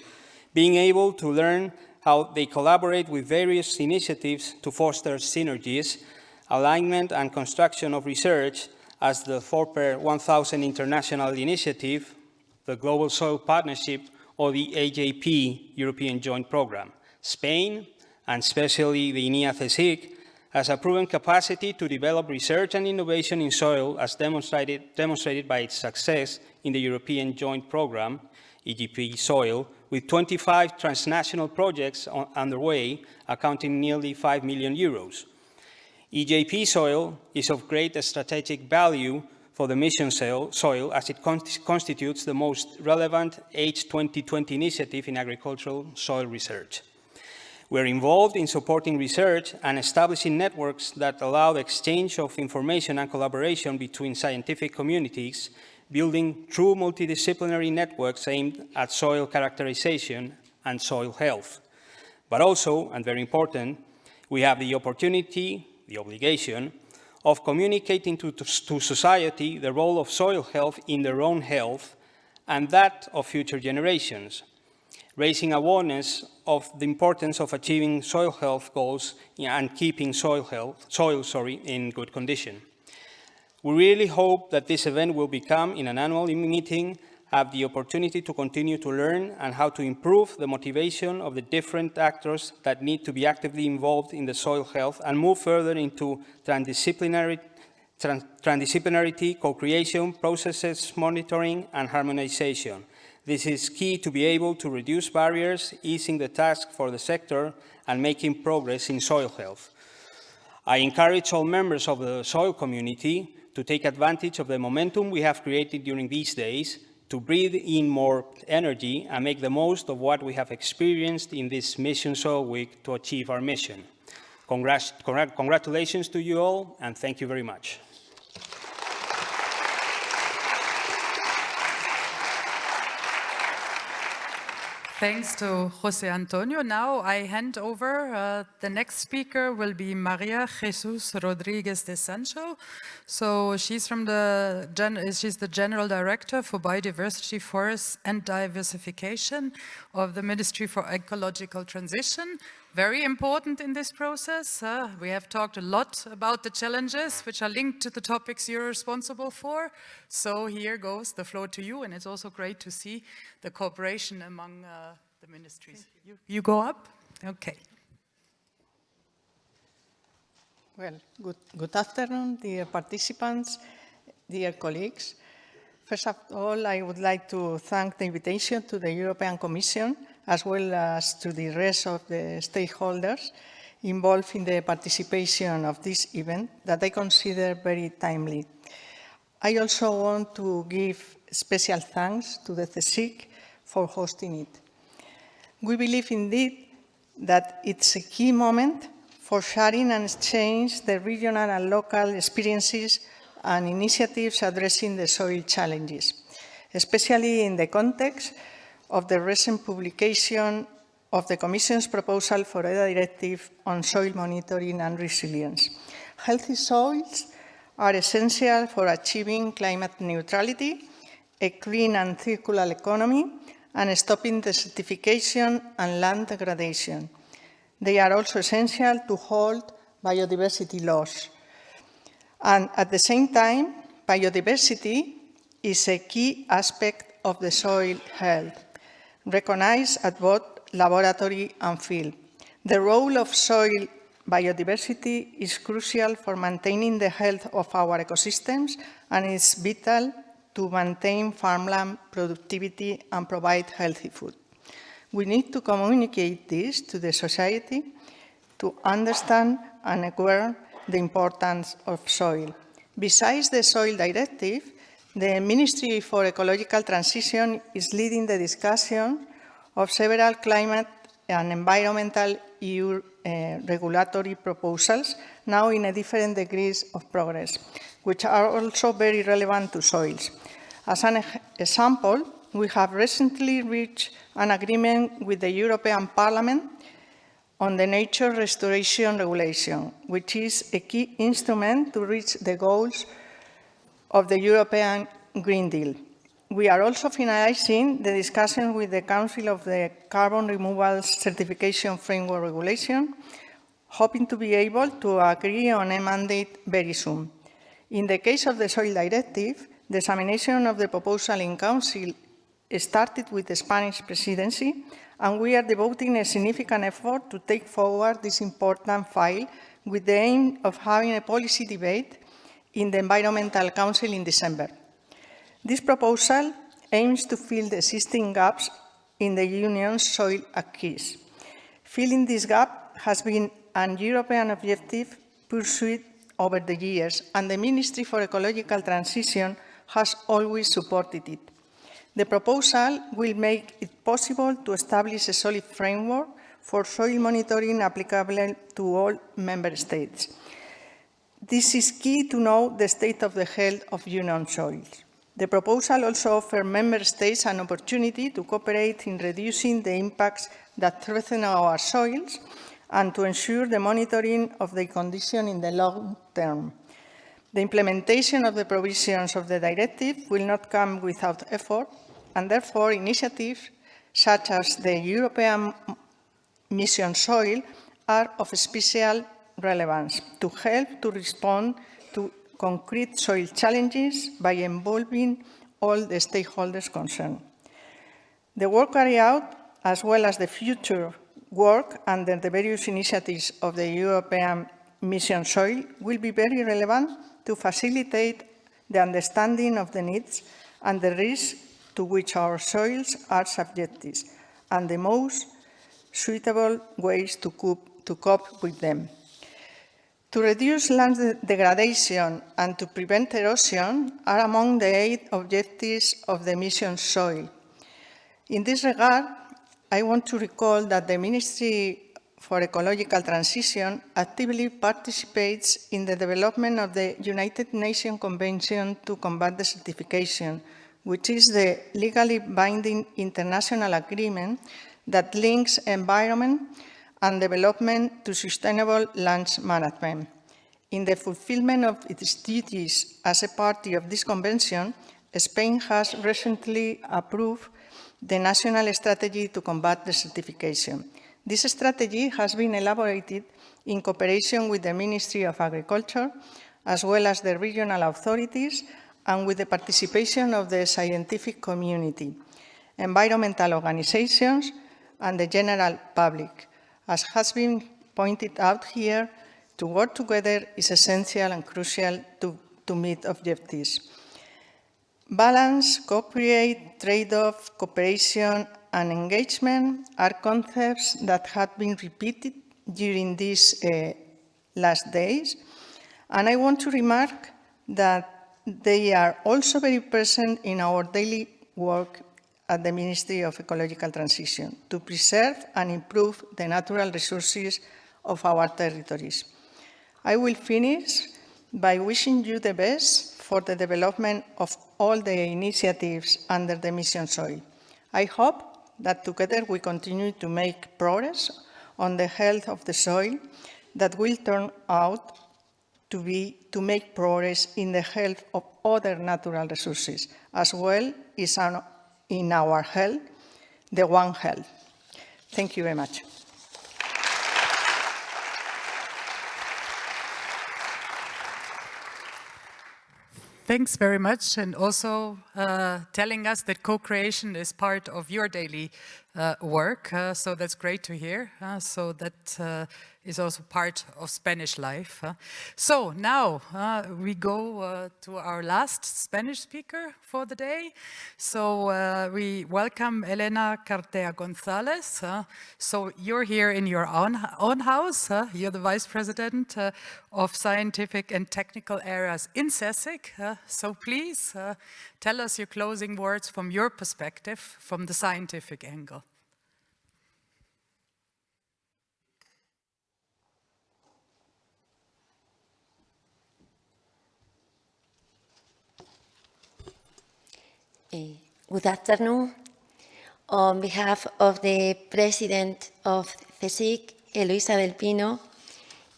being able to learn how they collaborate with various initiatives to foster synergies, alignment and construction of research as the 4per1000 International Initiative, the Global Soil Partnership, or the AJP European Joint Programme. Spain, and especially the INIA-CSIC, has a proven capacity to develop research and innovation in soil as demonstrated by its success in the European Joint Programme, EGP Soil, with 25 transnational projects underway, accounting nearly 5 million euros. EJP Soil is of great strategic value for the Mission Soil as it constitutes the most relevant H2020 initiative in agricultural soil research. We're involved in supporting research and establishing networks that allow the exchange of information and collaboration between scientific communities, building true multidisciplinary networks aimed at soil characterization and soil health. But also, and very important, we have the opportunity, the obligation, of communicating to society the role of soil health in their own health and that of future generations, raising awareness of the importance of achieving soil health goals and keeping soil in good condition. We really hope that this event will become, in an annual meeting, have the opportunity to continue to learn and how to improve the motivation of the different actors that need to be actively involved in the soil health and move further into transdisciplinarity, co-creation, processes, monitoring, and harmonization. This is key to be able to reduce barriers, easing the task for the sector, and making progress in soil health. I encourage all members of the soil community to take advantage of the momentum we have created during these days, to breathe in more energy and make the most of what we have experienced in this Mission Soil Week to achieve our mission. Congratulations to you all, and thank you very much. Thanks to Jose Antonio. Now I hand over. The next speaker will be Maria Jesus Rodriguez de Sancho. So she's the General Director for Biodiversity, Forests and Diversification of the Ministry for Ecological Transition. Very important in this process. We have talked a lot about the challenges which are linked to the topics you're responsible for. So here goes the floor to you, and it's also great to see the cooperation among the ministries. You go up? Okay. Well, good afternoon, dear participants, dear colleagues. First of all, I would like to thank the invitation to the European Commission, as well as to the rest of the stakeholders involved in the participation of this event that I consider very timely. I also want to give special thanks to the CSIC for hosting it. We believe indeed that it's a key moment for sharing and exchange the regional and local experiences and initiatives addressing the soil challenges, especially in the context of the recent publication of the Commission's proposal for a directive on soil monitoring and resilience. Healthy soils are essential for achieving climate neutrality, a clean and circular economy, and stopping desertification and land degradation. They are also essential to hold biodiversity loss. And at the same time, biodiversity is a key aspect of the soil health, recognized at both laboratory and field. The role of soil biodiversity is crucial for maintaining the health of our ecosystems and is vital to maintain farmland productivity and provide healthy food. We need to communicate this to the society to understand and aware the importance of soil. Besides the Soil Directive, the Ministry for Ecological Transition is leading the discussion of several climate and environmental EU regulatory proposals, now in a different degrees of progress, which are also very relevant to soils. As an example, we have recently reached an agreement with the European Parliament on the Nature Restoration Regulation, which is a key instrument to reach the goals of the European Green Deal. We are also finalizing the discussion with the Council of the Carbon Removal Certification Framework Regulation, hoping to be able to agree on a mandate very soon. In the case of the Soil Directive, the examination of the proposal in Council started with the Spanish Presidency, and we are devoting a significant effort to take forward this important file with the aim of having a policy debate in the Environmental Council in December. This proposal aims to fill the existing gaps in the Union's soil acquis. Filling this gap has been an European objective pursued over the years, and the Ministry for Ecological Transition has always supported it. The proposal will make it possible to establish a solid framework for soil monitoring applicable to all member states. This is key to know the state of the health of Union soils. The proposal also offers member states an opportunity to cooperate in reducing the impacts that threaten our soils and to ensure the monitoring of their condition in the long term. The implementation of the provisions of the directive will not come without effort, and therefore initiatives such as the European Mission Soil are of special relevance to help to respond to concrete soil challenges by involving all the stakeholders concerned. The work carried out, as well as the future work under the various initiatives of the European Mission Soil, will be very relevant to facilitate the understanding of the needs and the risks to which our soils are subjected, and the most suitable ways to cope with them. To reduce land degradation and to prevent erosion are among the 8 objectives of the Mission Soil. In this regard, I want to recall that the Ministry for Ecological Transition actively participates in the development of the United Nations Convention to Combat Desertification, which is the legally binding international agreement that links environment and development to sustainable land management. In the fulfillment of its duties as a party of this convention, Spain has recently approved the National Strategy to Combat Desertification. This strategy has been elaborated in cooperation with the Ministry of Agriculture, as well as the regional authorities, and with the participation of the scientific community, environmental organizations, and the general public. As has been pointed out here, to work together is essential and crucial to meet objectives. Balance, co-create, trade-off, cooperation, and engagement are concepts that have been repeated during these last days, and I want to remark that they are also very present in our daily work at the Ministry of Ecological Transition to preserve and improve the natural resources of our territories. I will finish by wishing you the best for the development of all the initiatives under the Mission Soil. I hope that together we continue to make progress on the health of the soil that will turn out to make progress in the health of other natural resources, as well as in our health, the One Health. Thank you very much. Thanks very much, and also telling us that co-creation is part of your daily work, so that's great to hear. So that is also part of Spanish life. So now we go to our last Spanish speaker for the day. So we welcome Elena Cartea Gonzalez. So you're here in your own house. You're the Vice President of Scientific and Technical Areas in CSIC. So please tell us your closing words from your perspective, from the scientific angle. Good afternoon. On behalf of the President of CSIC, Eloisa del Pino,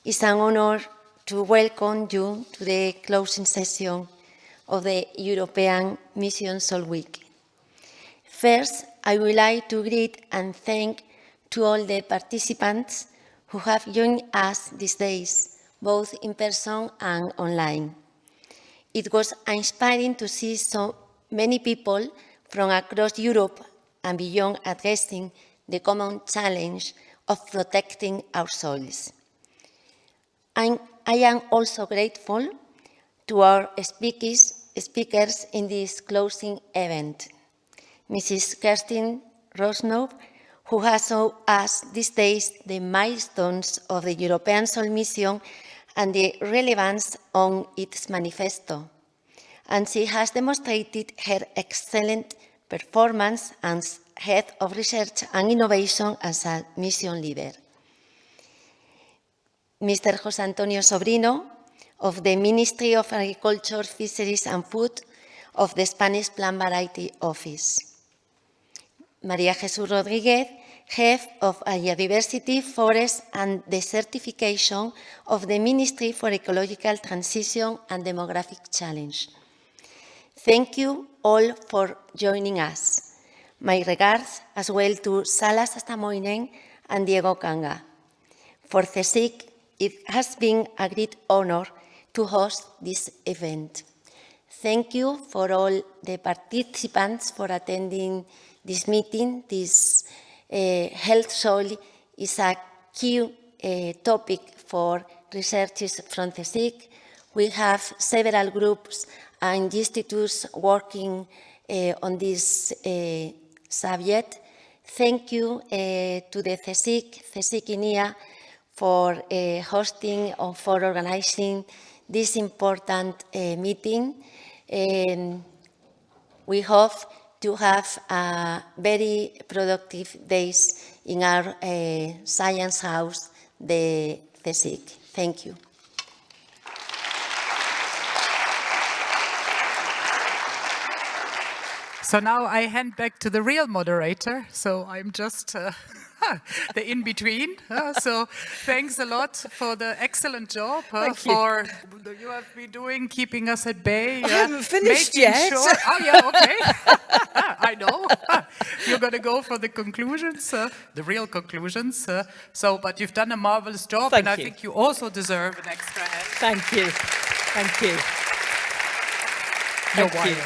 it's an honor to welcome you to the closing session of the European Mission Soil Week. First, I would like to greet and thank to all the participants who have joined us these days, both in person and online. It was inspiring to see so many people from across Europe and beyond addressing the common challenge of protecting our soils. I am also grateful to our speakers in this closing event. Mrs. Kerstin Rosnow, who has shown us these days the milestones of the European Soil Mission and the relevance on its manifesto. And she has demonstrated her excellent performance as Head of Research and Innovation as a mission leader. Mr. José Antonio Sobrino, of the Ministry of Agriculture, Fisheries and Food of the Spanish Plant Variety Office. María Jesús Rodríguez, Head of Biodiversity, Forest and Desertification of the Ministry for Ecological Transition and Demographic Challenge. Thank you all for joining us. My regards as well to Salas Astamoinen and Diego Kanga. For CSIC, it has been a great honor to host this event. Thank you for all the participants for attending this meeting. This health soil is a key topic for researchers from CSIC. We have several groups and institutes working on this subject. Thank you to the CSIC INIA for hosting or for organizing this important meeting. We hope to have a very productive days in our science house, the CSIC. Thank you. So now I hand back to the real moderator. So I'm just the in-between. So thanks a lot for the excellent job for you have been doing, keeping us at bay. I haven't finished yet. Sure. Oh yeah, okay. I know. You're going to go for the conclusions, the real conclusions. But you've done a marvelous job, and I think you also deserve an extra hand. Thank you. Thank you. Thank you.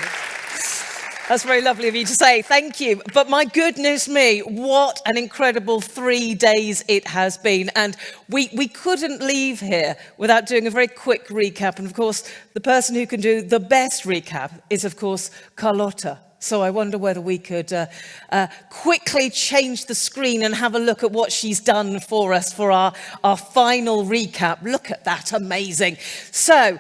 That's very lovely of you to say. Thank you. But my goodness me, what an incredible 3 days it has been. And we couldn't leave here without doing a very quick recap. And of course, the person who can do the best recap is, of course, Carlotta. So I wonder whether we could quickly change the screen and have a look at what she's done for us for our final recap. Look at that, amazing. So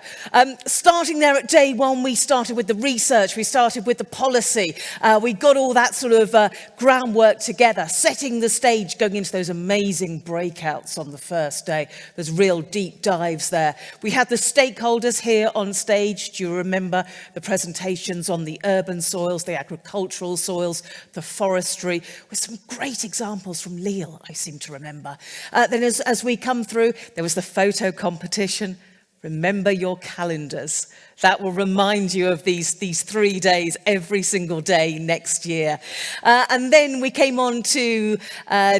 starting there at day one, we started with the research, we started with the policy. We got all that sort of groundwork together, setting the stage, going into those amazing breakouts on the first day. There's real deep dives there. We had the stakeholders here on stage. Do you remember the presentations on the urban soils, the agricultural soils, the forestry, with some great examples from Lille, I seem to remember. Then as we come through, there was the photo competition. Remember your calendars. That will remind you of these 3 days every single day next year. And then we came on to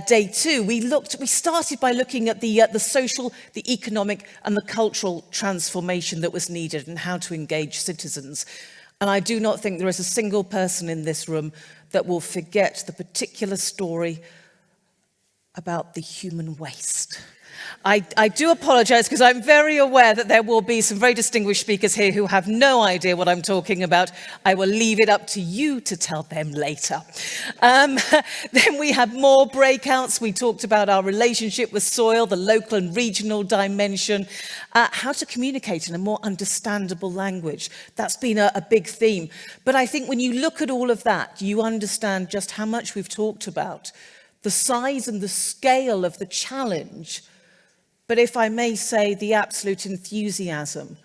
day two. We started by looking at the social, the economic and the cultural transformation that was needed and how to engage citizens. And I do not think there is a single person in this room that will forget the particular story about the human waste. I do apologize because I'm very aware that there will be some very distinguished speakers here who have no idea what I'm talking about. I will leave it up to you to tell them later. Then we had more breakouts. We talked about our relationship with soil, the local and regional dimension, how to communicate in a more understandable language. That's been a big theme. But I think when you look at all of that, you understand just how much we've talked about, the size and the scale of the challenge. But if I may say, the absolute enthusiasm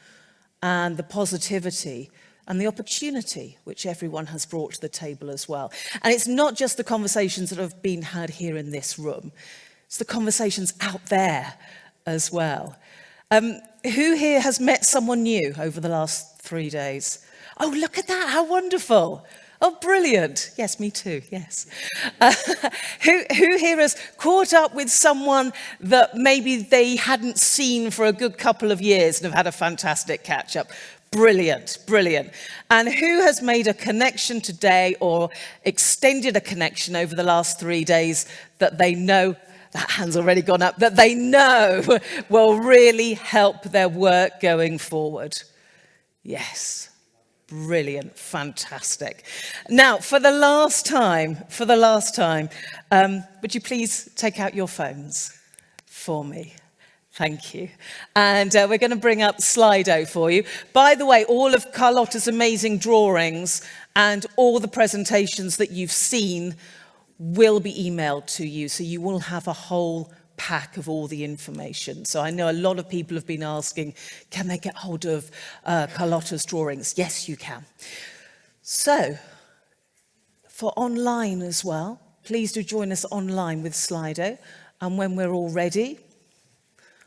and the positivity and the opportunity which everyone has brought to the table as well. And it's not just the conversations that have been had here in this room. It's the conversations out there as well. Who here has met someone new over the last 3 days? Oh, look at that, how wonderful. Oh, brilliant. Yes, me too, yes. Who here has caught up with someone that maybe they hadn't seen for a good couple of years and have had a fantastic catch-up? Brilliant, brilliant. And who has made a connection today or extended a connection over the last 3 days that they know, that hand's already gone up, that they know will really help their work going forward? Yes. Brilliant, fantastic. Now, for the last time, would you please take out your phones for me? Thank you. And we're going to bring up Slido for you. By the way, all of Carlotta's amazing drawings and all the presentations that you've seen will be emailed to you, so you will have a whole pack of all the information. So I know a lot of people have been asking, can they get hold of Carlotta's drawings? Yes, you can. So, for online as well, please do join us online with Slido. And when we're all ready,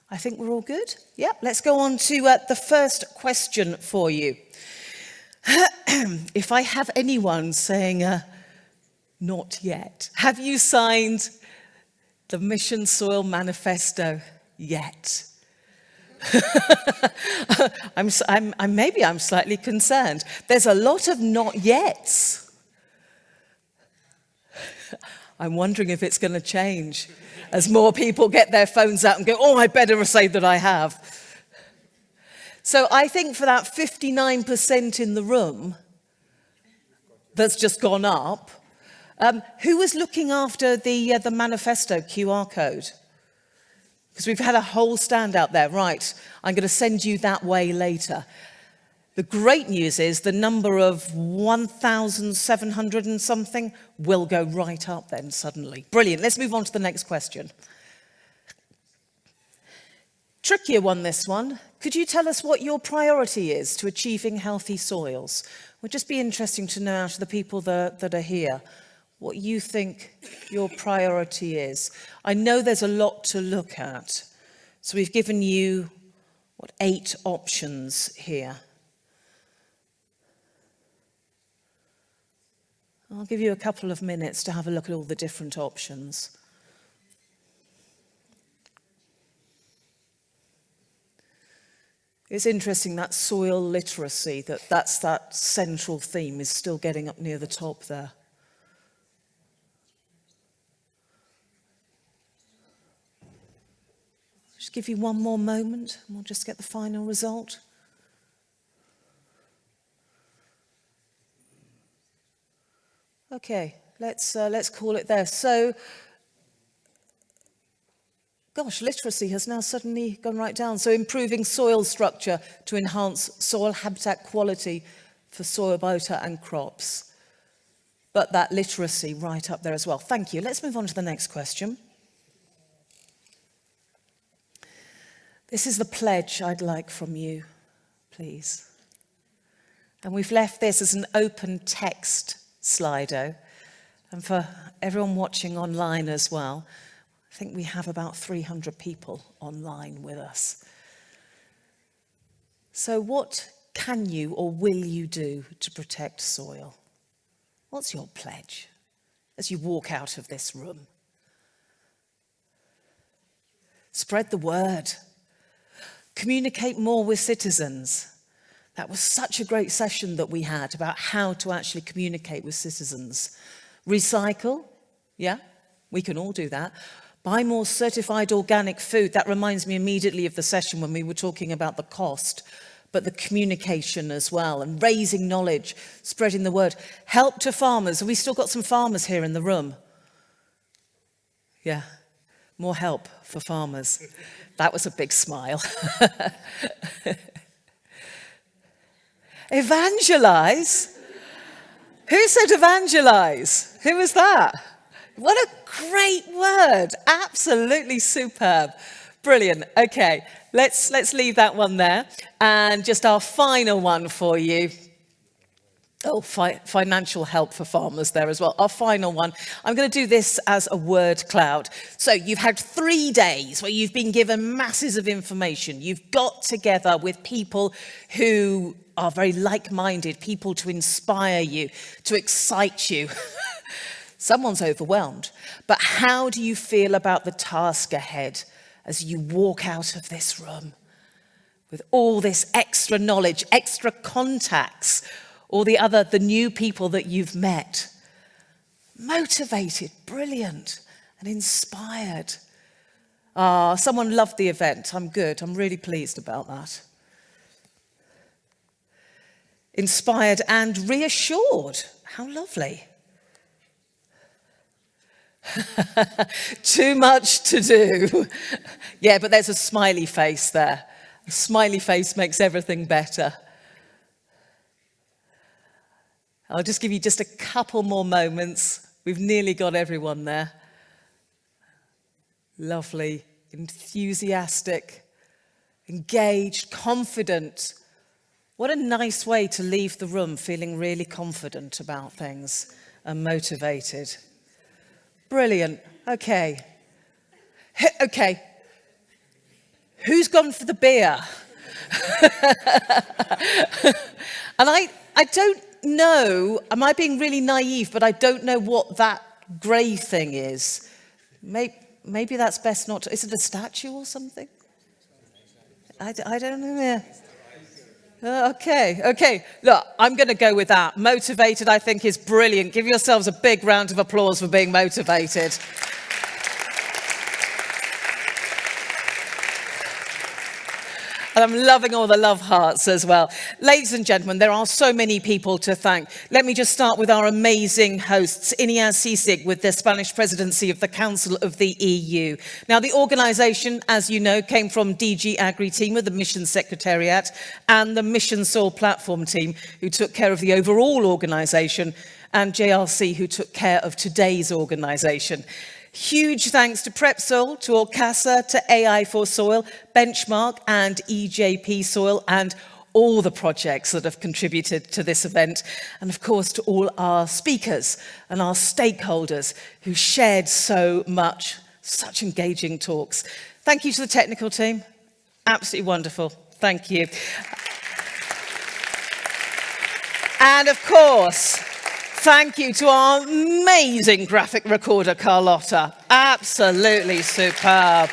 I think we're all good. Yeah, let's go on to the first question for you. If I have anyone saying, Not yet. Have you signed the Mission Soil Manifesto yet? Maybe I'm slightly concerned. There's a lot of not yets. I'm wondering if it's going to change as more people get their phones out and go, oh, I better say that I have. So I think for that 59% in the room that's just gone up, who was looking after the manifesto QR code? Because we've had a whole stand out there. Right, I'm going to send you that way later. The great news is the number of 1,700 and something will go right up then suddenly. Brilliant. Let's move on to the next question. Trickier one, this one. Could you tell us what your priority is to achieving healthy soils? Would just be interesting to know out of the people that are here what you think your priority is. I know there's a lot to look at. So we've given you, 8 options here. I'll give you a couple of minutes to have a look at all the different options. It's interesting that soil literacy, that's that central theme, is still getting up near the top there. Just give you one more moment and we'll just get the final result. Okay, let's call it there. So, gosh, literacy has now suddenly gone right down. So improving soil structure to enhance soil habitat quality for soil biota and crops. But that literacy right up there as well. Thank you. Let's move on to the next question. This is the pledge I'd like from you, please. And we've left this as an open text Slido. And for everyone watching online as well, I think we have about 300 people online with us. So what can you or will you do to protect soil? What's your pledge as you walk out of this room? Spread the word. Communicate more with citizens. That was such a great session that we had about how to actually communicate with citizens. Recycle, yeah, we can all do that. Buy more certified organic food. That reminds me immediately of the session when we were talking about the cost, but the communication as well, and raising knowledge, spreading the word. Help to farmers. Have we still got some farmers here in the room? Yeah, more help for farmers. That was a big smile. Evangelize? Who said evangelize? Who was that? What a great word. Absolutely superb. Brilliant. Okay, let's leave that one there. And just our final one for you. Oh, financial help for farmers there as well. Our final one. I'm going to do this as a word cloud. So you've had 3 days where you've been given masses of information. You've got together with people who are very like-minded, people to inspire you, to excite you. Someone's overwhelmed. But how do you feel about the task ahead as you walk out of this room with all this extra knowledge, extra contacts, or the new people that you've met? Motivated, brilliant, and inspired. Someone loved the event. I'm good. I'm really pleased about that. Inspired and reassured. How lovely. Too much to do. Yeah, but there's a smiley face there. A smiley face makes everything better. I'll just give you just a couple more moments. We've nearly got everyone there. Lovely, enthusiastic, engaged, confident. What a nice way to leave the room feeling really confident about things and motivated. Brilliant. Okay. Okay. Who's gone for the beer? And I don't know, am I being really naive, but I don't know what that grey thing is. Maybe that's best not to, is it a statue or something? I don't know. Yeah. Okay. Look, I'm going to go with that. Motivated, I think, is brilliant. Give yourselves a big round of applause for being motivated. And I'm loving all the love hearts as well. Ladies and gentlemen, there are so many people to thank. Let me just start with our amazing hosts, INIA-CSIC with the Spanish Presidency of the Council of the EU. Now, the organisation, as you know, came from DG AGRI team of the Mission Secretariat and the Mission Soil Platform team, who took care of the overall organisation, and JRC, who took care of today's organisation. Huge thanks to PREPSOIL, to Orcasa, to AI for Soil, Benchmark and EJP Soil, and all the projects that have contributed to this event. And of course, to all our speakers and our stakeholders who shared so much, such engaging talks. Thank you to the technical team. Absolutely wonderful. Thank you. And of course, thank you to our amazing graphic recorder, Carlotta. Absolutely superb.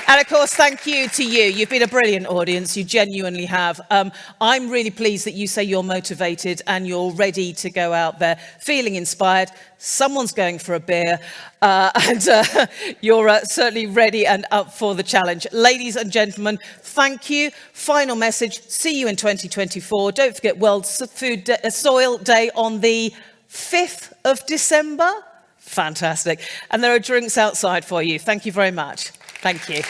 And of course, thank you to you. You've been a brilliant audience. You genuinely have. I'm really pleased that you say you're motivated and you're ready to go out there feeling inspired. Someone's going for a beer and you're certainly ready and up for the challenge. Ladies and gentlemen, thank you. Final message, see you in 2024. Don't forget World Soil Day on the 5th of December. Fantastic. And there are drinks outside for you. Thank you very much. Thank you.